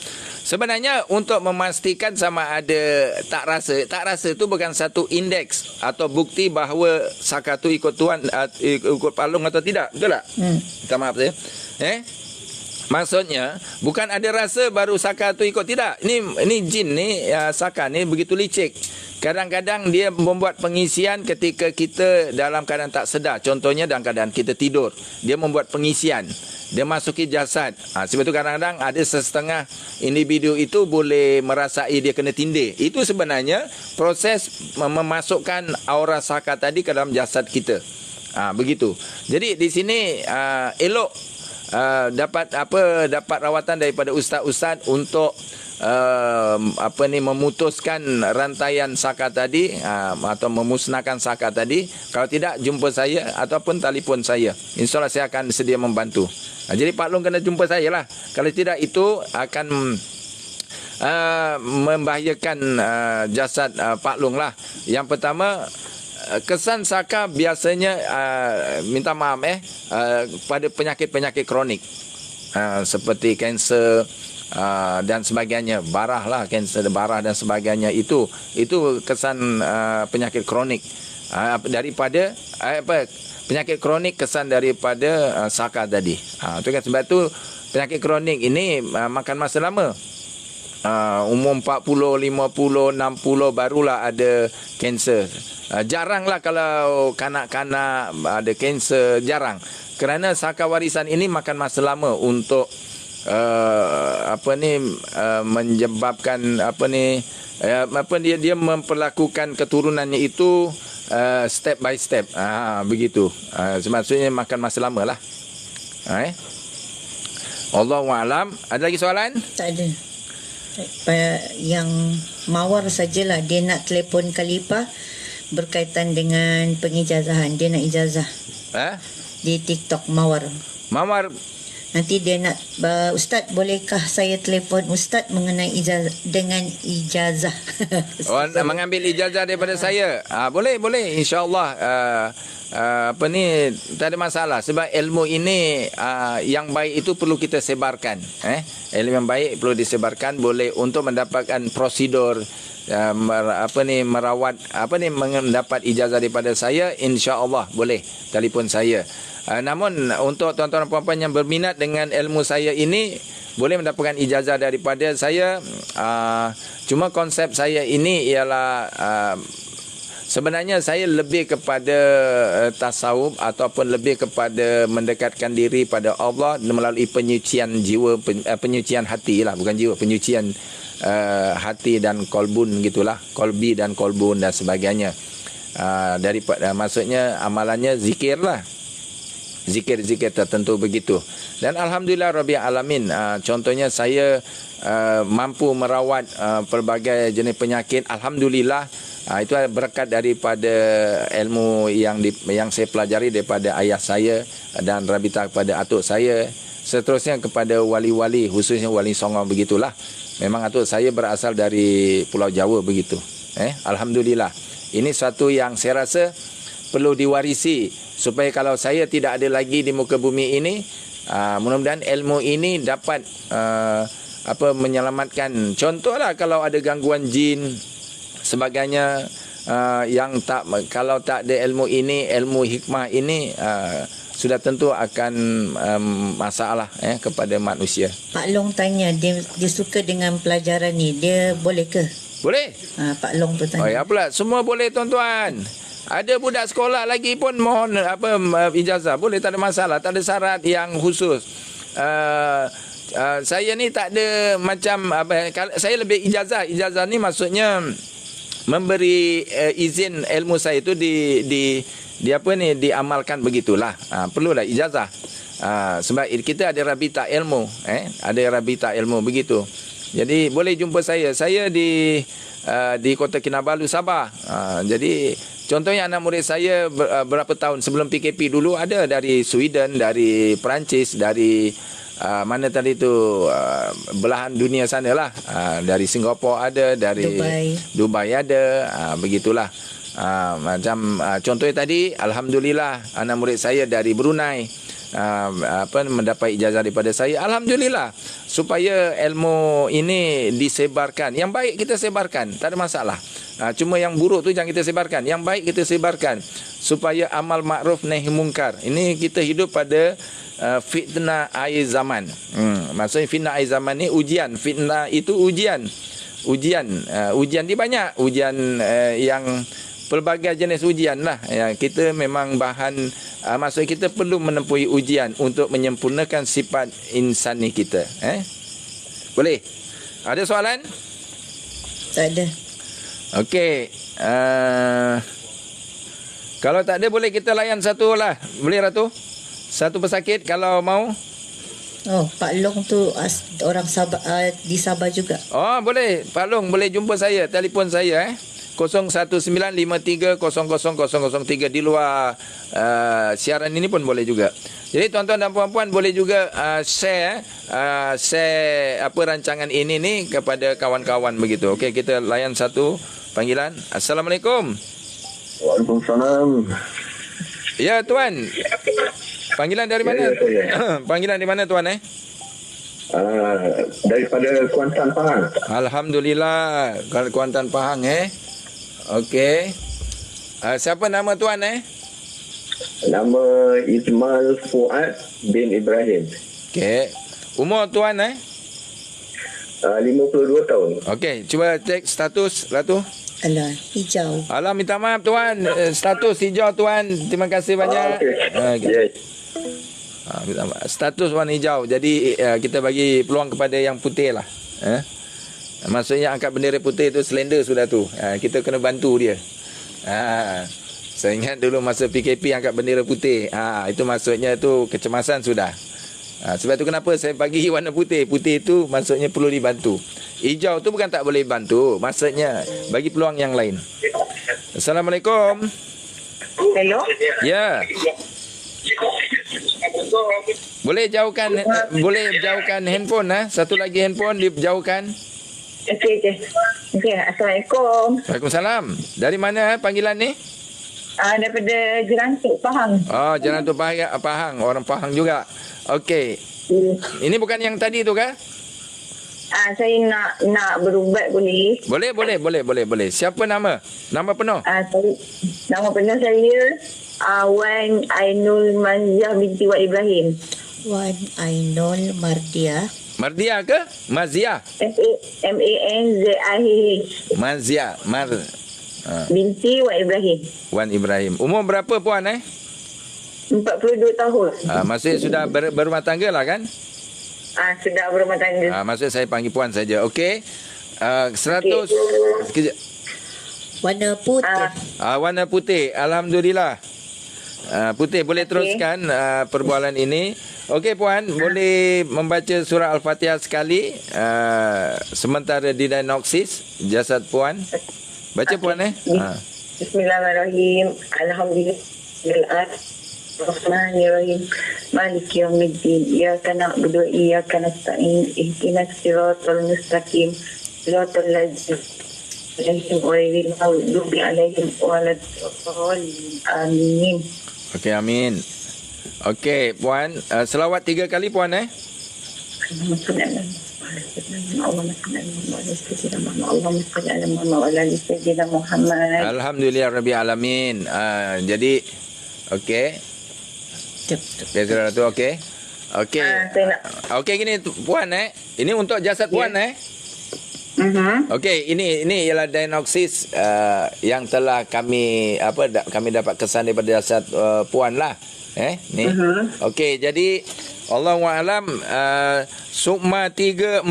Sebenarnya untuk memastikan sama ada tak rasa tu bukan satu indeks atau bukti bahawa Saka tu ikut Tuan, ikut Pak Long atau tidak. Betul tak? Minta maaf saya. Maksudnya bukan ada rasa baru saka tu ikut, tidak. Ini jin ni, saka ni begitu licik. Kadang-kadang dia membuat pengisian ketika kita dalam keadaan tak sedar. Contohnya dalam keadaan kita tidur, dia membuat pengisian. Dia masuki jasad. Sebab itu kadang-kadang ada setengah individu itu boleh merasai dia kena tindih. Itu sebenarnya proses memasukkan aura saka tadi ke dalam jasad kita. Begitu. Jadi di sini elok dapat rawatan daripada ustaz-ustaz untuk memutuskan rantaian saka tadi, atau memusnahkan saka tadi. Kalau tidak, jumpa saya ataupun telefon saya. InsyaAllah saya akan sedia membantu. Jadi Pak Long kena jumpa saya lah. Kalau tidak, itu akan membahayakan jasad Pak Long lah. Yang pertama, kesan saka biasanya minta maaf pada penyakit-penyakit kronik, seperti kanser dan sebagainya, barah lah, kanser barah dan sebagainya. Itu kesan penyakit kronik daripada penyakit kronik, kesan daripada saka tadi. Itu kan sebab tu penyakit kronik ini makan masa lama. Umur 40, 50, 60 barulah ada kanser. Jaranglah kalau kanak-kanak ada kanser, jarang. Kerana saka warisan ini makan masa lama untuk menyebabkan dia memperlakukan keturunannya itu step by step. Begitu. Maksudnya makan masa lama lah. Allahu a'lam. Ada lagi soalan? Tak ada. Yang mawar sajalah, dia nak telefon Khalifah berkaitan dengan pengijazahan. Dia nak ijazah di TikTok Mawar. Nanti dia nak, Ustaz, bolehkah saya telefon Ustaz mengenai ijazah, dengan ijazah? Mengambil ijazah daripada saya. Boleh, insya-Allah. Tak ada masalah. Sebab ilmu ini yang baik itu perlu kita sebarkan. Ilmu yang baik perlu disebarkan. Boleh untuk mendapatkan prosedur merawat mendapat ijazah daripada saya, insya-Allah boleh telefon saya. Namun untuk tuan-tuan dan puan-puan yang berminat dengan ilmu saya ini, boleh mendapatkan ijazah daripada saya. Cuma konsep saya ini ialah sebenarnya saya lebih kepada tasawuf ataupun lebih kepada mendekatkan diri pada Allah melalui penyucian jiwa, penyucian hati lah, bukan jiwa, penyucian hati dan kolbun gitulah, kolbi dan kolbun dan sebagainya. Daripada maksudnya amalannya zikir lah, zikir tertentu begitu. Dan alhamdulillah rabbil alamin, contohnya saya mampu merawat pelbagai jenis penyakit, alhamdulillah. Itu berkat daripada ilmu yang saya pelajari daripada ayah saya dan rabita kepada atuk saya, seterusnya kepada wali-wali, khususnya wali Songo begitulah. Memang atuk saya berasal dari Pulau Jawa begitu. Alhamdulillah. Ini satu yang saya rasa perlu diwarisi supaya kalau saya tidak ada lagi di muka bumi ini, mudah-mudahan ilmu ini dapat menyelamatkan. Contohlah kalau ada gangguan jin sebagainya, yang kalau tak ada ilmu ini, ilmu hikmah ini, sudah tentu akan masalah kepada manusia. Pak Long tanya, dia suka dengan pelajaran ni, dia boleh ke? Boleh. Pak Long tu tanya. Apalah, semua boleh tuan-tuan. Ada budak sekolah lagi pun mohon ijazah, boleh, tak ada masalah, tak ada syarat yang khusus. Saya ni tak ada macam saya lebih ijazah ni maksudnya memberi izin ilmu saya itu diamalkan begitulah. Perlulah ijazah. Sebab kita ada rabita ilmu, ada rabita ilmu begitu. Jadi boleh jumpa saya. Saya di Kota Kinabalu, Sabah. Jadi contohnya anak murid saya berapa tahun sebelum PKP dulu ada dari Sweden, dari Perancis, dari mana tadi tu belahan dunia sanalah. Dari Singapura ada, dari Dubai ada, begitulah. Macam contohnya tadi, alhamdulillah anak murid saya dari Brunei mendapat ijazah daripada saya, alhamdulillah, supaya ilmu ini disebarkan. Yang baik kita sebarkan, tak ada masalah. Cuma yang buruk tu jangan kita sebarkan, yang baik kita sebarkan supaya amal makruf nahi mungkar. Ini kita hidup pada fitnah akhir zaman. Maksudnya fitnah akhir zaman ni ujian. Fitnah itu ujian. Ujian ni banyak. Ujian yang pelbagai jenis ujian lah. Kita memang bahan, maksudnya kita perlu menempuhi ujian untuk menyempurnakan sifat insani kita. Boleh? Ada soalan? Tak ada. Okey. Kalau tak ada, boleh kita layan satu lah. Boleh, Ratu? Satu pesakit kalau mau. Oh, Pak Long tu orang Sabah, di Sabah juga. Oh, boleh. Pak Long boleh jumpa saya. Telefon saya 01953000003 di luar siaran ini pun boleh juga. Jadi tuan-tuan dan puan-puan boleh juga share apa rancangan ini ni kepada kawan-kawan begitu. Okey, kita layan satu panggilan. Assalamualaikum. Waalaikumsalam. Ya, tuan. Panggilan dari mana? Panggilan di mana, tuan Daripada Kuantan, Pahang. Alhamdulillah, Kuantan Pahang Okey. Siapa nama tuan Nama Ismail Fuad bin Ibrahim. Okey. Umur tuan 52 tahun. Okey, cuba cek status Ratu. Alah, hijau. Alah, minta maaf tuan, status hijau tuan. Terima kasih banyak. Okey. Yes. Minta maaf. Status warna hijau. Jadi kita bagi peluang kepada yang putih lah. Maksudnya angkat bendera putih tu slender sudah tu. Kita kena bantu dia. Saya ingat dulu masa PKP angkat bendera putih. Itu maksudnya tu kecemasan sudah. Sebab tu kenapa saya bagi warna putih. Putih tu maksudnya perlu dibantu. Hijau tu bukan tak boleh bantu. Maksudnya bagi peluang yang lain. Assalamualaikum. Hello. Ya. Boleh jauhkan handphone Satu lagi handphone dijauhkan. Okey. Assalamualaikum. Waalaikumsalam. Dari mana panggilan ni? Daripada Jerantuk, Pahang. Oh, Jerantuk Pahang. Orang Pahang juga. Okey. Ini bukan yang tadi tu kah? Saya nak berubat boleh? Boleh. Siapa nama? Nama penuh? Nama penuh saya Wan Ainul Manziah binti Wak Ibrahim. Wan Ainul Mardia. Mardia ke? Mazia? MANZIAH. Mazia. Binti Wak Ibrahim. Wan Ibrahim. Umur berapa puan 42 tahun. Maksudnya sudah berumah tangga lah kan? Sudah berumah tangga. Maksudnya saya panggil puan saja. Okey. 100. Sekejap. Warna putih. Warna putih. Alhamdulillah. Putih. Boleh teruskan perbualan ini. Okey puan, boleh membaca surah Al-Fatihah sekali sementara didiagnosis jasad puan. Baca puan Bismillahirrahmanirrahim. Alhamdulillah. Rahmanirrahim. Maliki yaumiddin. Iyyaka na'budu wa iyyaka nasta'in. Ihdinas siratal mustaqim. Siratal ladzina ghairil maghdubi 'alaihim waladdallin. Amin. Okey, amin. Okey, puan, selawat 3 kali puan Alhamdulillah Rabbil Alamin. Jadi okey. Biasa tu okey. Okey. Okey gini puan Ini untuk jasad puan Okey, ini ialah diagnosis yang telah kami dapat kesan daripada jasad puan lah. Ni. Okey, jadi Allahu a'lam sukma 345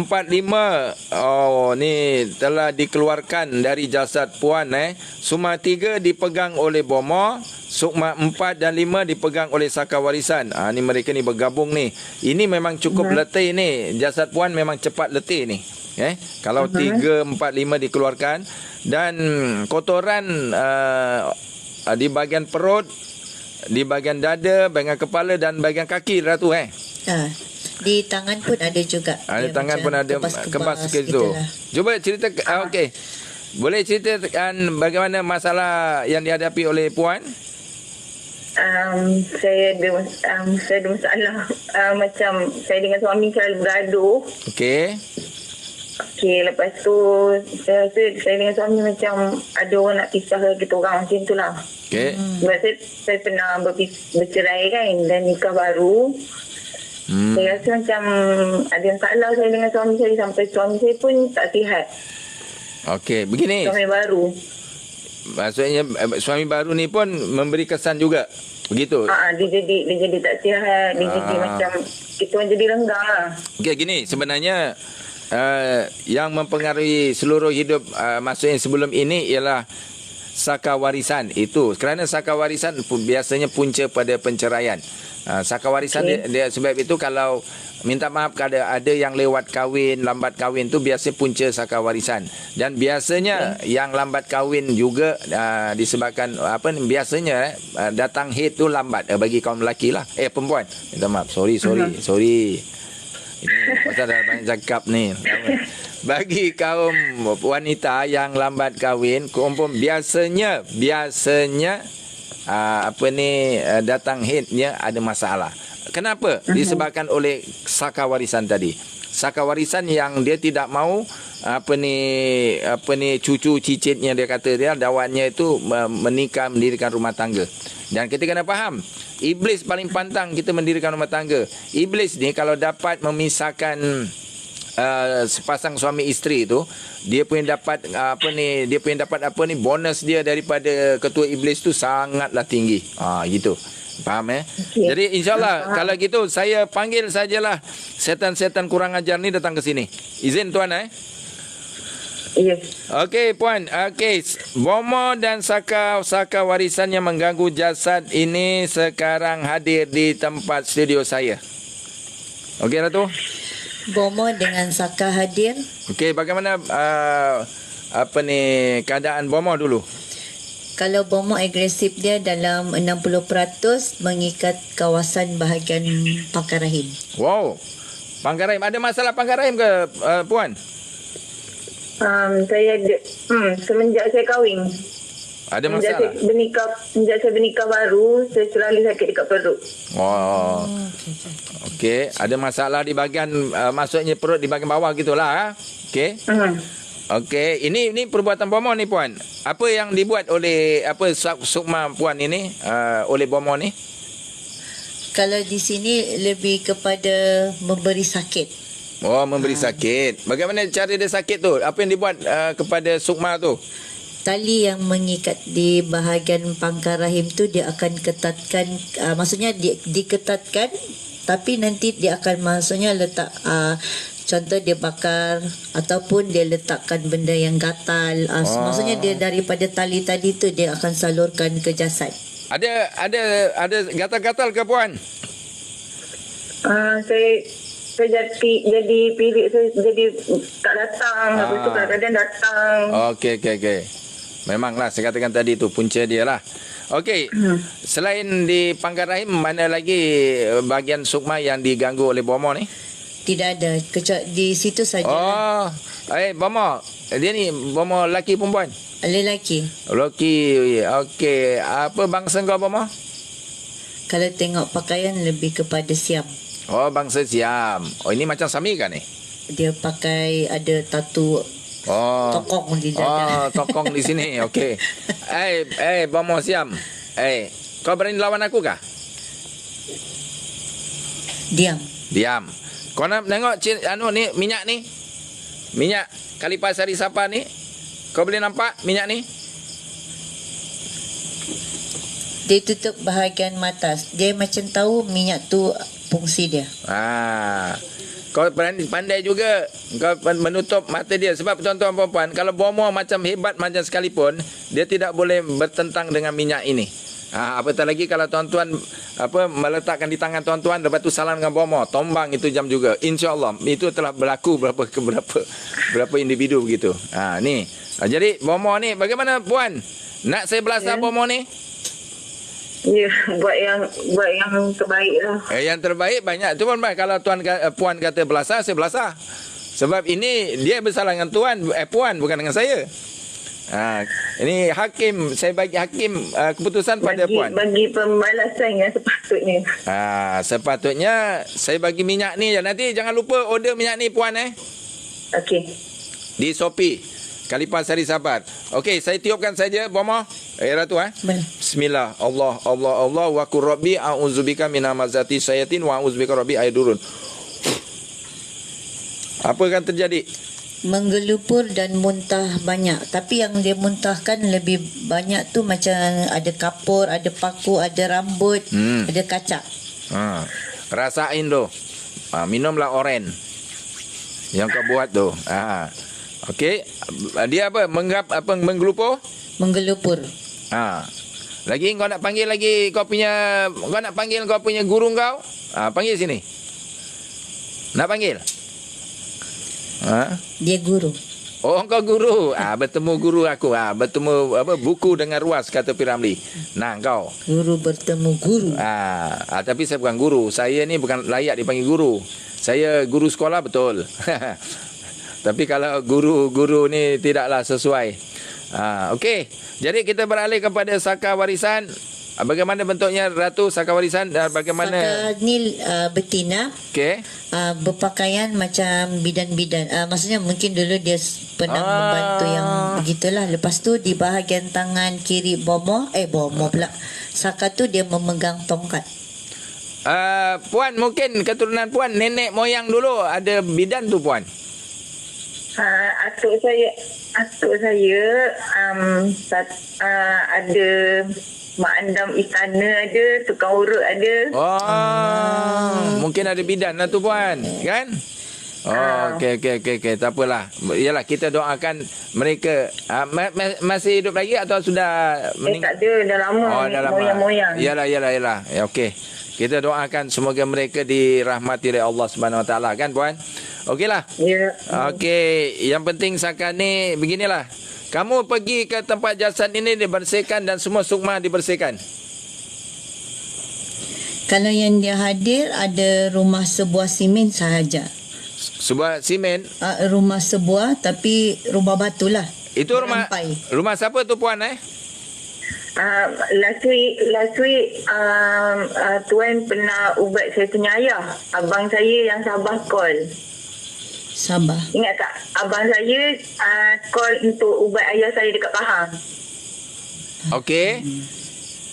ni telah dikeluarkan dari jasad puan Sukma 3 dipegang oleh bomo, sukma 4 dan 5 dipegang oleh saka warisan. Ni mereka ni bergabung ni. Ini memang cukup letih ni. Jasad puan memang cepat letih ni. Kalau 3, 4, 5 dikeluarkan dan kotoran di bahagian perut, di bahagian dada, bahagian kepala dan bahagian kaki Ratu di tangan pun ada juga. Di tangan pun ada kebas ke itu. Cuba cerita okey. Boleh ceritakan bagaimana masalah yang dihadapi oleh puan? Saya ada masalah macam saya dengan suami selalu bergaduh. Okey, lepas tu saya rasa saya dengan suami macam ada orang nak pisah kita orang macam itulah. Okey. Sebab saya pernah bercerai kan dan nikah baru. Saya rasa macam ada yang salah saya dengan suami saya sampai suami saya pun tak sihat. Okey, begini. Suami baru. Maksudnya suami baru ni pun memberi kesan juga. Begitu. Dia jadi tak sihat. Dia jadi macam kita orang jadi renggang lah. Okey, gini sebenarnya yang mempengaruhi seluruh hidup maksudnya sebelum ini ialah saka warisan itu. Kerana saka warisan biasanya punca pada penceraian. Saka warisan dia sebab itu kalau minta maaf kalau ada yang lewat kahwin, lambat kahwin tu biasa punca saka warisan. Dan biasanya yang lambat kahwin juga disebabkan biasanya datang haid tu lambat bagi kaum lelaki lah. Perempuan. Minta maaf. Sorry. Ini pasal dah banyak cakap ni. Bagi kaum wanita yang lambat kahwin, biasanya datang haidnya ada masalah. Kenapa? Disebabkan oleh saka warisan tadi. Saka warisan yang dia tidak mau cucu cicitnya dia kata dia dakwanya itu menikah mendirikan rumah tangga. Dan kita kena faham, iblis paling pantang kita mendirikan rumah tangga. Iblis ni kalau dapat memisahkan sepasang suami isteri tu, dia punya dapat bonus dia daripada ketua iblis tu sangatlah tinggi. Gitu. Faham Okay. Jadi insyaAllah kalau gitu saya panggil sajalah setan-setan kurang ajar ni datang ke sini. Izin tuan Yes. Okey puan, okey, bomoh dan saka warisan yang mengganggu jasad ini sekarang hadir di tempat studio saya. Okey Ratu? Bomoh dengan saka hadir. Okey, bagaimana keadaan bomoh dulu? Kalau bomoh agresif dia dalam 60% mengikat kawasan bahagian pangkal rahim. Wow. Pangkal rahim, ada masalah pangkal rahim ke puan? Saya ada semenjak saya kahwin. Ada masalah? Sejak saya bernikah baru, saya selalu sakit dekat perut. Oh. Okey, ada masalah di bahagian maksudnya perut di bahagian bawah gitulah. Okey. Okey, ini perbuatan bomoh ni puan. Apa yang dibuat oleh sukma puan ini oleh bomoh ni? Kalau di sini lebih kepada memberi sakit. Oh, memberi sakit. Bagaimana cara dia sakit tu? Apa yang dibuat kepada sukma tu? Tali yang mengikat di bahagian pangkal rahim tu dia akan ketatkan, maksudnya diketatkan, tapi nanti dia akan maksudnya letak contoh dia bakar ataupun dia letakkan benda yang gatal. Maksudnya dia daripada tali tadi tu dia akan salurkan ke jasad. Ada gatal-gatal ke puan? Saya jadi period saya jadi tak datang. Habis tu kadang-kadang datang. Okey. Memanglah saya katakan tadi tu punca dia lah. Okey. Selain di pangkal rahim, mana lagi bahagian sukma yang diganggu oleh bomoh ni? Tidak ada. Di situ saja. Oh. Bomoh. Dia ni bomoh lelaki perempuan? Lelaki. Lelaki. Okey. Apa bangsa kau bomoh? Kalau tengok pakaian lebih kepada Siam. Oh, bangsa Siam. Oh, ini macam Sami kan ni? Dia pakai ada tatu tokong di dada. Oh, tokong di sini. Okey. Bomoh Siam. Kau berani lawan aku kah? Diam. Kau nak tengok ni minyak ni? Minyak Kalipasari Sapa ni? Kau boleh nampak minyak ni? Dia tutup bahagian mata. Dia macam tahu minyak tu fungsi dia. Kau pandai juga kau menutup mata dia. Sebab tuan-tuan perempuan, kalau bomoh macam hebat macam sekalipun, dia tidak boleh bertentang dengan minyak ini. Apatah lagi kalau tuan-tuan meletakkan di tangan tuan-tuan, lepas tu salam dengan bomoh, tombang itu jam juga. InsyaAllah itu telah berlaku berapa individu begitu. Ni. Jadi bomoh ni bagaimana puan? Nak saya belasah bomoh ni? Ya, buat yang terbaik lah. Yang terbaik banyak. Tuan kalau puan kata belasah, saya belasah. Sebab ini dia bersalah dengan puan bukan dengan saya. Ini hakim, saya bagi hakim keputusan pada puan. Bagi pembalasan yang sepatutnya. Sepatutnya saya bagi minyak ni. Nanti jangan lupa order minyak ni puan. Okey. Di Shopee. Kalipah Sari Sabar. Okey, saya tiupkan saja Bomo. Ratu Boleh. Bismillah. Allah wa qur rabbi a'udzubika min hamazati syayatin wa a'udzubika rabbi aydurun. Apa akan terjadi? Menggelupur dan muntah banyak. Tapi yang dia muntahkan lebih banyak tu macam ada kapur, ada paku, ada rambut, ada kacak. Rasain tu. Minumlah oren yang kau buat tu. Okey. Dia apa? Menggelupur? Menggelupur. Lagi kau nak panggil lagi kau nak panggil kau punya guru kau? Panggil sini. Nak panggil? Dia guru. Oh, kau guru. Bertemu guru aku. Bertemu buku dengan ruas kata Piramli. Nah, kau. Guru bertemu guru. Tapi saya bukan guru. Saya ni bukan layak dipanggil guru. Saya guru sekolah betul. Tapi kalau guru ni tidaklah sesuai. Okey. Jadi kita beralih kepada saka warisan. Bagaimana bentuknya Ratu saka warisan dan bagaimana? Saka ni betina. Okey. Berpakaian macam bidan-bidan. Maksudnya mungkin dulu dia pernah membantu yang begitulah. Lepas tu di bahagian tangan kiri bomo pula. Saka tu dia memegang tongkat. Puan, mungkin keturunan Puan nenek moyang dulu ada bidan tu Puan. Atuk saya ada mak andam istana ada, tukang urut ada. Mungkin ada bidan lah tu Puan, kan? Okey. Tak apalah. Yalah, kita doakan mereka. Masih hidup lagi atau sudah Tak ada, dah lama. Dah lama. Moyang-moyang. Yalah. Ya, okey. Kita doakan semoga mereka dirahmati oleh Allah Subhanahu Wa Taala, kan Puan? Okeylah. Ya. Okey, yang penting sekarang ni beginilah. Kamu pergi ke tempat jasad ini dibersihkan dan semua sukma dibersihkan. Kalau yang dia hadir ada rumah sebuah simen sahaja. Sebuah simen? Rumah sebuah tapi rumah batu lah. Itu rumah siapa tu Puan Last week Tuan pernah ubat saya punya ayah. Abang saya yang Sabah call. Sabah. Ingat tak? Abang saya call untuk ubat ayah saya dekat Pahang. Okey.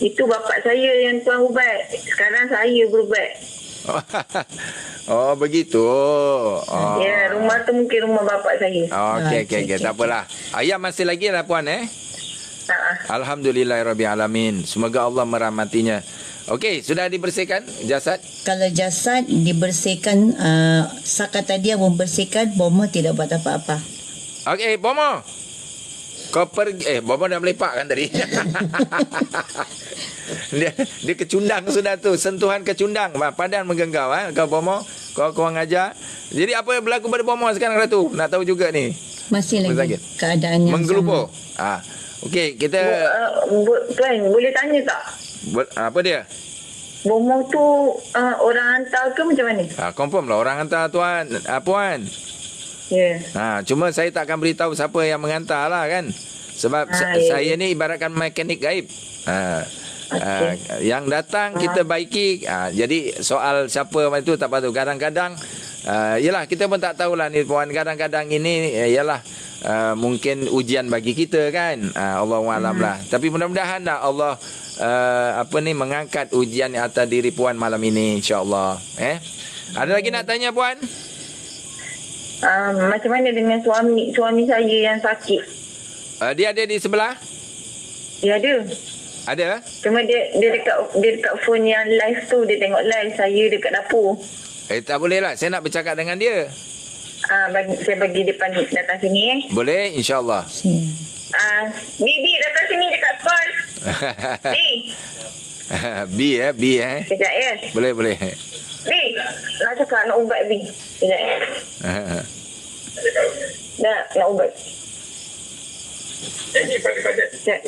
Itu bapak saya yang tuan ubat. Sekarang saya berubat. Begitu. Ya, rumah tu mungkin rumah bapak saya. Okey. Tak apalah. Ayah masih lagi lah Puan Alhamdulillahirabbil alamin. Semoga Allah merahmatinya. Okey, sudah dibersihkan jasad? Kalau jasad dibersihkan, Saka tadi yang membersihkan, Bomo tidak buat apa-apa. Okey, Bomo. Kau pergi. Bomo dah melepak kan tadi? dia kecundang sudah tu. Sentuhan kecundang. Padan menggengau. Kau Bomo. Kau kurang ajar. Jadi apa yang berlaku pada Bomo sekarang Ratu? Nak tahu juga ni. Masih lagi keadaan yang menggelupur. Okey, kita... Tuan, boleh tanya tak? Apa dia? Bomo tu orang hantar ke macam mana? Confirm lah orang hantar Tuan. Puan. Ya. Cuma saya tak akan beritahu siapa yang mengantar lah kan. Sebab saya ni ibaratkan mekanik gaib. Yang datang kita baiki. Jadi soal siapa itu tak patut. Kadang-kadang yalah kita pun tak tahulah ni Puan. Kadang-kadang ini yalah mungkin ujian bagi kita kan. Allahualam lah. Tapi mudah-mudahan Allah mengangkat ujian atas diri Puan malam ini insya-Allah. Ada lagi nak tanya Puan? Macam mana dengan suami saya yang sakit? Dia ada di sebelah? Dia ada. Ada? Cuma dia dekat phone yang live tu, dia tengok live saya dekat dapur. Tak boleh lah. Saya nak bercakap dengan dia. Saya bagi depan datang sini Boleh, insya-Allah. Bibi datang sini dekat call. B. Sekejap ya. Boleh. Bi, nak cakap nak ubat Bi. Sekejap ya. Nak ubat. Sekejap.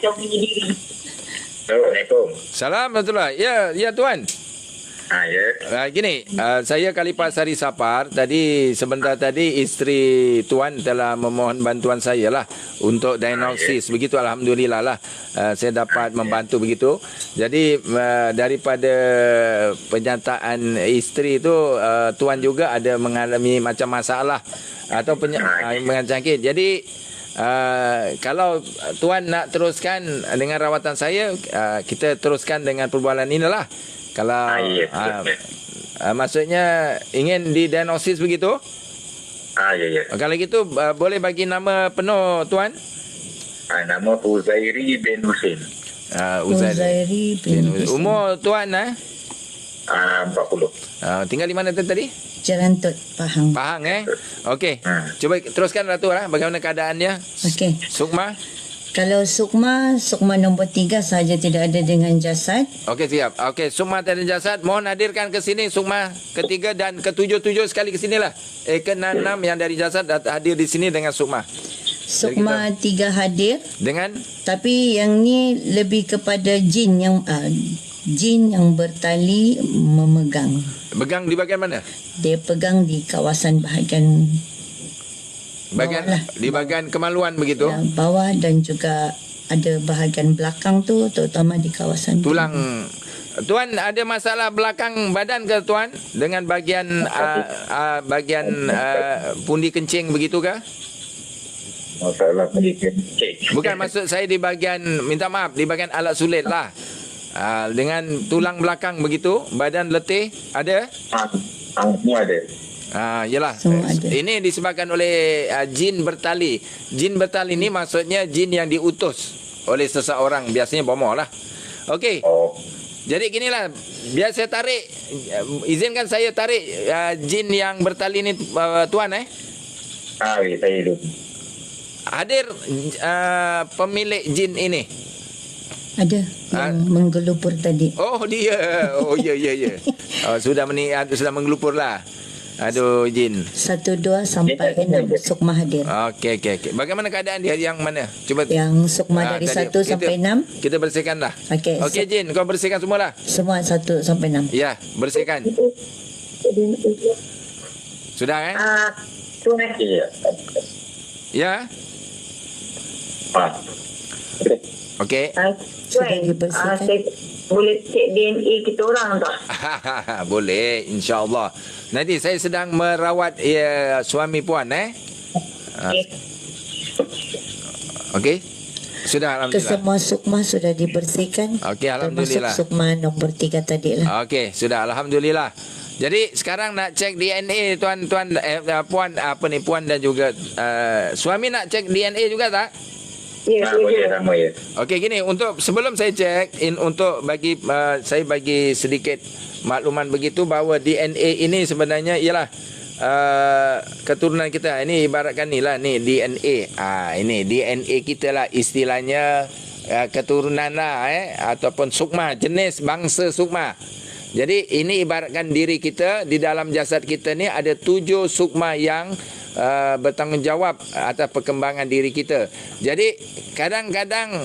Jom pergi diri. Assalamualaikum. Salam warahmatullahi. Ya Tuan. Ya. Gini, saya Khalifah Sari Sapar. Tadi sebentar tadi isteri tuan telah memohon bantuan saya lah untuk diagnosis. Begitu, alhamdulillah lah. Saya dapat membantu begitu. Jadi daripada penyataan isteri tu, tuan juga ada mengalami macam masalah atau penyakit. Jadi kalau tuan nak teruskan dengan rawatan saya, kita teruskan dengan perbualan inilah. Kalau maksudnya ingin didiagnosis begitu? Ya. Kalau gitu boleh bagi nama penuh tuan? Nama Uzairi bin Husin. Uzairi bin Husin. Umur tuan 40. tinggal di mana tadi? Jalan Tut Pahang. Pahang Okey. Cuba teruskan Ratu lah, bagaimana keadaannya? Okey. Sukma? Kalau Sukma nombor 3 sahaja tidak ada dengan jasad. Okey, siap. Okey, Sukma tiada jasad. Mohon hadirkan ke sini Sukma ketiga dan ke-7 sekali ke sinilah. Ke-6 yang dari jasad hadir di sini dengan Sukma. Sukma 3 hadir. Dengan? Tapi yang ni lebih kepada jin yang bertali memegang. Pegang di bahagian mana? Dia pegang di kawasan bahagian Bahagian bawah lah. di bahagian kemaluan begitu. Ya, bawah dan juga ada bahagian belakang tu, terutama di kawasan Tulang. Tuan ada masalah belakang badan ke tuan dengan bahagian pundi kencing begitu ke? Masalah kencing. Bukan, maksud saya di bahagian, minta maaf, di bahagian alat sulit lah. Dengan tulang belakang begitu, badan letih ada? Semua ada. Yalah. Ada. Ini disebabkan oleh jin bertali. Jin bertali ni maksudnya jin yang diutus oleh seseorang, biasanya bomoh lah. Okey. Jadi ginilah, biar saya tarik, izinkan saya tarik jin yang bertali ni tuan Saya dulu. Hadir pemilik jin ini. Ada yang menggelupur tadi. Oh, dia. Oh, ya. Sudah menggelupur lah. Aduh, jin. 1, 2 sampai 6 Sukma hadir. Okey. Bagaimana keadaan dia yang mana? Cuba. Yang Sukma dari 1 sampai 6. Kita bersihkan lah. Okey, Jin, kau bersihkan semualah. Semua 1 sampai 6. Ya, bersihkan. Sudah Tuan. Ya. Okey. Sudah dibersihkan. Saya boleh cek DNA kita orang tak? Boleh, insya-Allah. Nanti saya sedang merawat suami puan Okey. Sudah, alhamdulillah. Kesemua Sukma sudah dibersihkan. Okey, alhamdulillah. Termasuk Sukma nombor 3 tadi lah. Okey, sudah, alhamdulillah. Jadi sekarang nak cek DNA tuan-tuan puan puan dan juga suami nak cek DNA juga tak? Ya. Okey, gini, untuk sebelum saya cek untuk bagi saya bagi sedikit makluman begitu bahawa DNA ini sebenarnya ialah keturunan kita. Ini ibaratkan ni lah, ni DNA. Ini DNA kita lah istilahnya, keturunan lah ataupun sukma, jenis bangsa sukma. Jadi ini ibaratkan diri kita, di dalam jasad kita ni ada 7 sukma yang bertanggungjawab atas perkembangan diri kita. Jadi kadang-kadang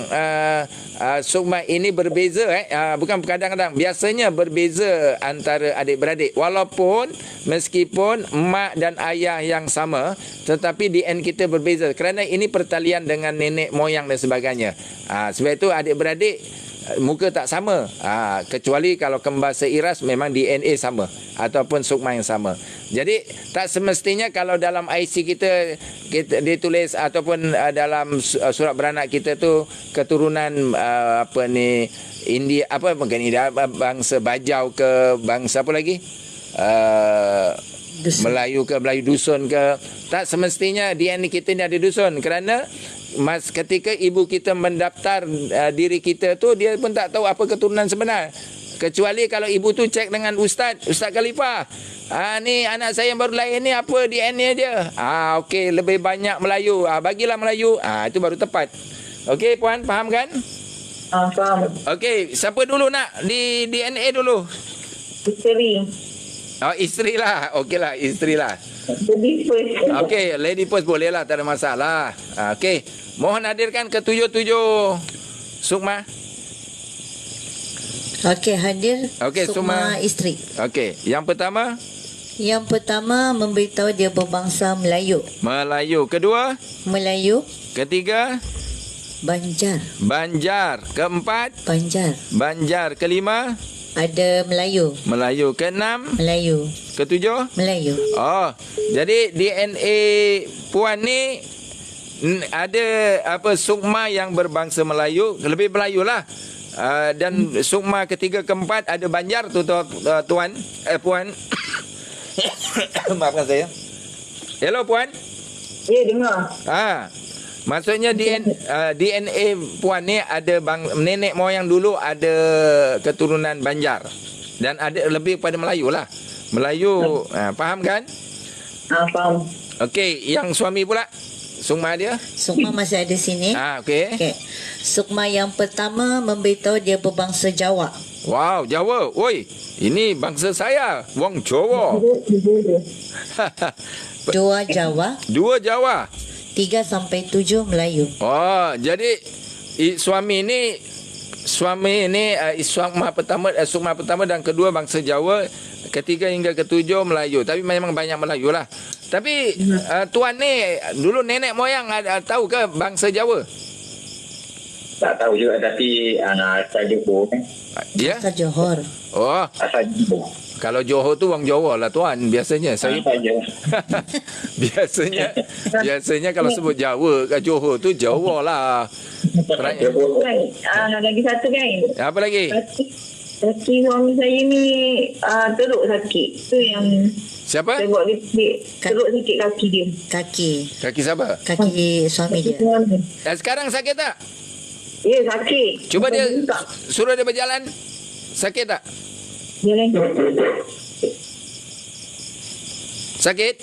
sukma ini berbeza bukan kadang-kadang, biasanya berbeza antara adik-beradik, walaupun meskipun mak dan ayah yang sama, tetapi DNA kita berbeza kerana ini pertalian dengan nenek moyang dan sebagainya. Sebab itu adik-beradik muka tak sama, kecuali kalau kembar seiras memang DNA sama ataupun sukma yang sama. Jadi tak semestinya kalau dalam IC kita ditulis ataupun dalam surat beranak kita tu keturunan India, bukan India, bangsa Bajau ke bangsa apa lagi, Melayu ke Melayu dusun ke, tak semestinya DNA kita ni ada dusun, kerana ketika ibu kita mendaftar diri kita tu, dia pun tak tahu apa keturunan sebenar. Kecuali kalau ibu tu cek dengan Ustaz Khalifah, ni anak saya yang baru lahir ni apa DNA dia. Okey, lebih banyak Melayu, bagilah Melayu. Itu baru tepat. Okey puan, faham kan? Faham. Okey, siapa dulu nak di DNA dulu? Isteri. Isteri lah. Okey lah, isteri lah. Lady first. Okey, lady first boleh lah, tak ada masalah. Okey, mohon hadirkan ke 7 Sukma. Okey, hadir Okey, Sukma Sukma. isteri. Okey, yang pertama Yang pertama memberitahu dia berbangsa Melayu. Melayu, kedua, Melayu, ketiga Banjar. Banjar, keempat Banjar. Banjar, kelima Ada Melayu. Melayu, keenam, Melayu. ketujuh. Melayu. Oh, jadi DNA puan ni ada apa Sukma yang berbangsa Melayu, lebih Melayu lah. Dan Sukma ketiga keempat ada Banjar tu tuan puan. Maafkan saya. Hello puan. Ya, dengar. Maksudnya DNA puan ni ada nenek moyang dulu ada keturunan Banjar dan ada lebih pada Melayu lah. Melayu, faham kan? Faham. Okey, yang suami pula Sukma dia? Sukma masih ada sini. Okey. Okey. Sukma yang pertama memberitahu dia berbangsa Jawa. Wow, Jawa. Oi, ini bangsa saya, wong Jawa. Dua Jawa, Dua Jawa. 3 sampai 7 Melayu. Oh, jadi suami ni Sukma pertama dan kedua bangsa Jawa, ketiga hingga ketujuh Melayu. Tapi memang banyak Melayu lah. Tapi tuan ni dulu nenek moyang tahu ke bangsa Jawa? Tak tahu juga, tapi asal Johor. Ya? Asal Johor. Oh, Asal Johor. kalau Johor tu orang Jawa lah tuan. Biasanya saya Asal Johor. biasanya kalau sebut Jawa kat Johor tu Jawa lah. Terangnya. Lagi satu kan. Apa lagi? Kaki suami saya ni teruk sakit. Tu yang Siapa? saya buat dia teruk sakit kaki dia. Kaki. Kaki siapa? Kaki suami dia. Sekarang sakit tak? Ya, sakit. Cuba dia Buka. suruh dia berjalan. Sakit tak? Jalan. Sakit?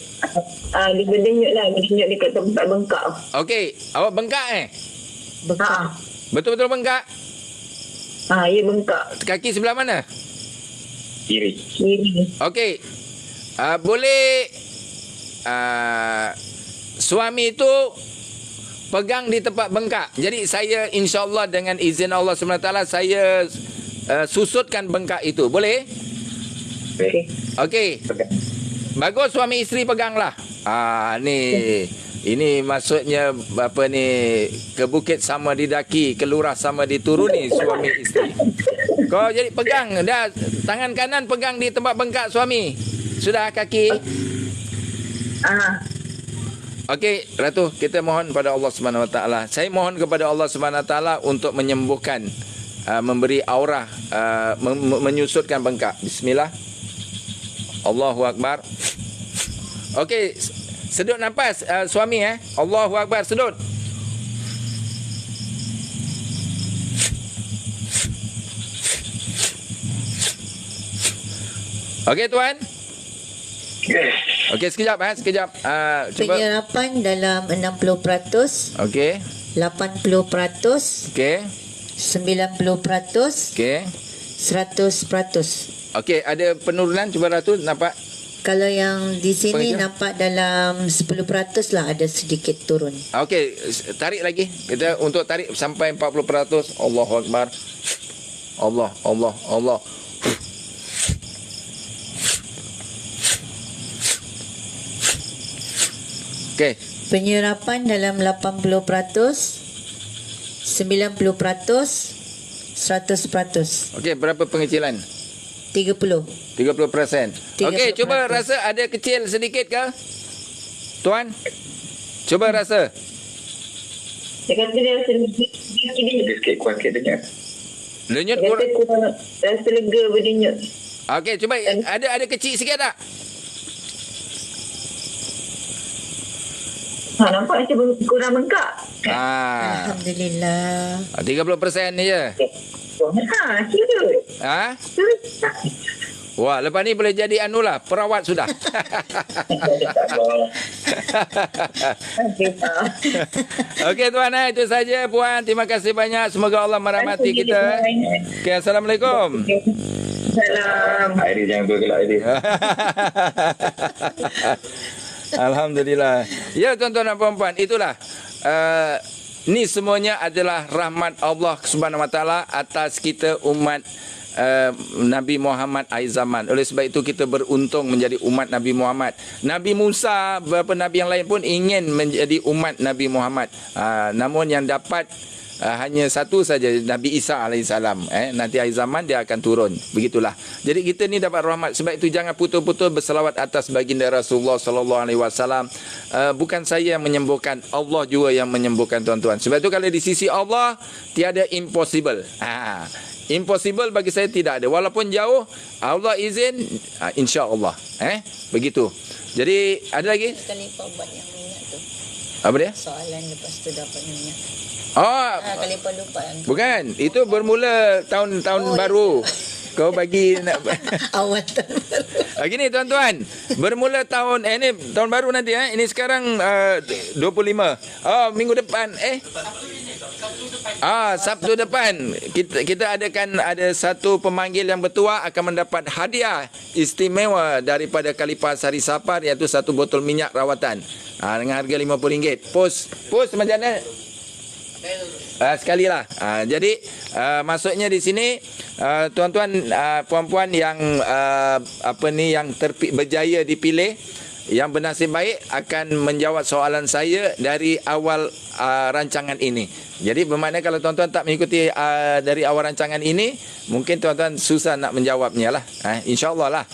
Dia berdenyut lah. Berdenyut dekat tempat bengkak. Okey, awak bengkak Bekak. Betul-betul bengkak? Ya bengkak. Kaki sebelah mana? Kiri. Kiri. Okey. Boleh suami itu pegang di tempat bengkak. Jadi saya insya-Allah dengan izin Allah SWT saya susutkan bengkak itu. Boleh? Okey. Okey. Bagus suami isteri peganglah. Ini maksudnya apa ni, ke bukit sama didaki, ke lurah sama dituruni suami isteri. Kau jadi pegang dah, tangan kanan pegang di tempat bengkak suami. Sudah kaki? Okey, Ratu, kita mohon pada Allah Subhanahu Wa Taala. Saya mohon kepada Allah Subhanahu Wa Taala untuk menyembuhkan, memberi aurah, menyusutkan bengkak. Bismillah. Allahu Akbar. Okey, sedut nafas suami Allahu Akbar, sedut. Okey tuan. Okey sekejap sekejap. Cuba. Penyerapan dalam 60%, Okey. 80%, Okey. 90%, Okey. 100%. Okey, ada penurunan cuba Ratu nampak? Kalau yang di sini Pengajar? nampak dalam 10% lah ada sedikit turun. Okey, tarik lagi. Kita untuk tarik sampai 40%. Allahu Akbar. Allah. Okey. Penyerapan dalam 80%, 90%, 100%. Okey, berapa pengecilan? 30. 30%. Okey, 30%. cuba rasa ada kecil sedikit ke? Tuan? Cuba rasa. Dia kata dia rasa Ada sikit kuat sikit dengar. Lenyut Dia kurang. kata kurang rasa lega berdenyut. Okey, cuba ada kecil sikit tak? Nampak macam kurang bengkak. Alhamdulillah. 30% ni je. Cute. Wah, lepas ni boleh jadi anulah, perawat sudah. Okey tuan, itu saja puan. Terima kasih banyak. Semoga Allah merahmati kita. Okey, Assalamualaikum. Salam. Airi jangan bergelak Airi. Alhamdulillah. Ya tuan-tuan dan puan-puan, itulah ni semuanya adalah rahmat Allah Subhanahu Wa Taala atas kita umat Nabi Muhammad akhir zaman. Oleh sebab itu kita beruntung menjadi umat Nabi Muhammad. Nabi Musa, beberapa nabi yang lain pun ingin menjadi umat Nabi Muhammad. Namun yang dapat hanya satu saja, Nabi Isa alaihissalam. Nanti akhir zaman dia akan turun. Begitulah. Jadi kita ni dapat rahmat. Sebab itu jangan putus-putus berselawat atas baginda Rasulullah sallallahu alaihi wasallam. Bukan saya yang menyembuhkan, Allah juga yang menyembuhkan, tuan-tuan. Sebab itu kalau di sisi Allah tiada impossible. Impossible bagi saya tidak ada. Walaupun jauh, Allah izin, insya-Allah. Begitu. Jadi ada lagi? Sekali kau buat yang minyak tu. Apa dia? Soalan lepas tu dapat minyak. Kali pun lupa. Bukan. Itu bermula tahun baru. Kau bagi nak awal tahun baru. Gini tuan-tuan, bermula tahun ini tahun baru nanti ini sekarang 25. Minggu depan Sabtu depan kita ada satu pemanggil yang bertuah akan mendapat hadiah istimewa daripada Khalifah Sari Sapar, iaitu satu botol minyak rawatan dengan harga RM50. Pos macam mana? Sekali lah. Jadi maksudnya di sini tuan-tuan, puan-puan yang yang berjaya dipilih, yang bernasib baik akan menjawab soalan saya dari awal rancangan ini. Jadi bermakna kalau tuan-tuan tak mengikuti dari awal rancangan ini, mungkin tuan-tuan susah nak menjawabnya lah. InsyaAllah lah.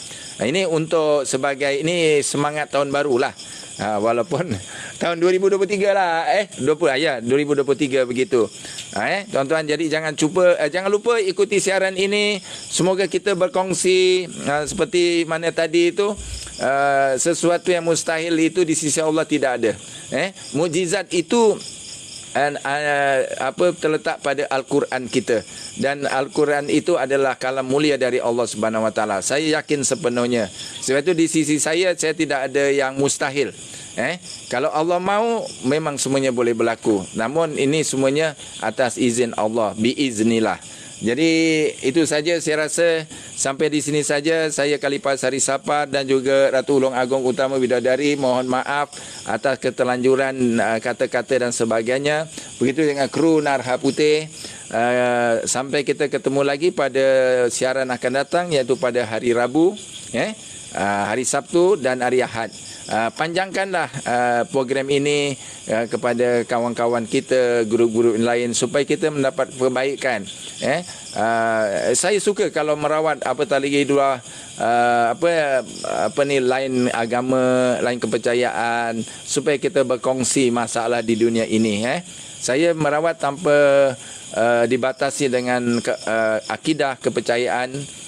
Ini untuk sebagai semangat tahun baru lah. Walaupun tahun 2023 lah 2023 begitu. Tuan-tuan, jadi jangan lupa ikuti siaran ini. Semoga kita berkongsi seperti mana tadi itu, sesuatu yang mustahil itu di sisi Allah tidak ada. Mukjizat itu terletak pada Al-Quran kita, dan Al-Quran itu adalah kalam mulia dari Allah Subhanahu Wa Taala. Saya yakin sepenuhnya. Sebab itu di sisi saya tidak ada yang mustahil. Kalau Allah mahu, memang semuanya boleh berlaku. Namun ini semuanya atas izin Allah, biiznillah. Jadi itu saja saya rasa. Sampai di sini saja. Saya Khalifah Sari Sapar dan juga Ratu Ulung Agong Utama Bidadari mohon maaf atas keterlanjuran kata-kata dan sebagainya. Begitu dengan kru Narha Putih. Sampai kita ketemu lagi pada siaran akan datang, iaitu pada hari Rabu, hari Sabtu dan hari Ahad. Panjangkanlah program ini kepada kawan-kawan kita, guru-guru lain, supaya kita mendapat perbaikan. Saya suka kalau merawat apatah lagi dua lain agama, lain kepercayaan, supaya kita berkongsi masalah di dunia ini. Saya merawat tanpa dibatasi dengan akidah, kepercayaan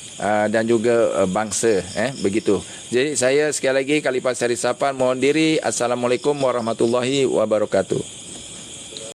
dan juga bangsa, begitu. Jadi saya sekali lagi Khalifah Sari Sapar mohon diri. Assalamualaikum warahmatullahi wabarakatuh.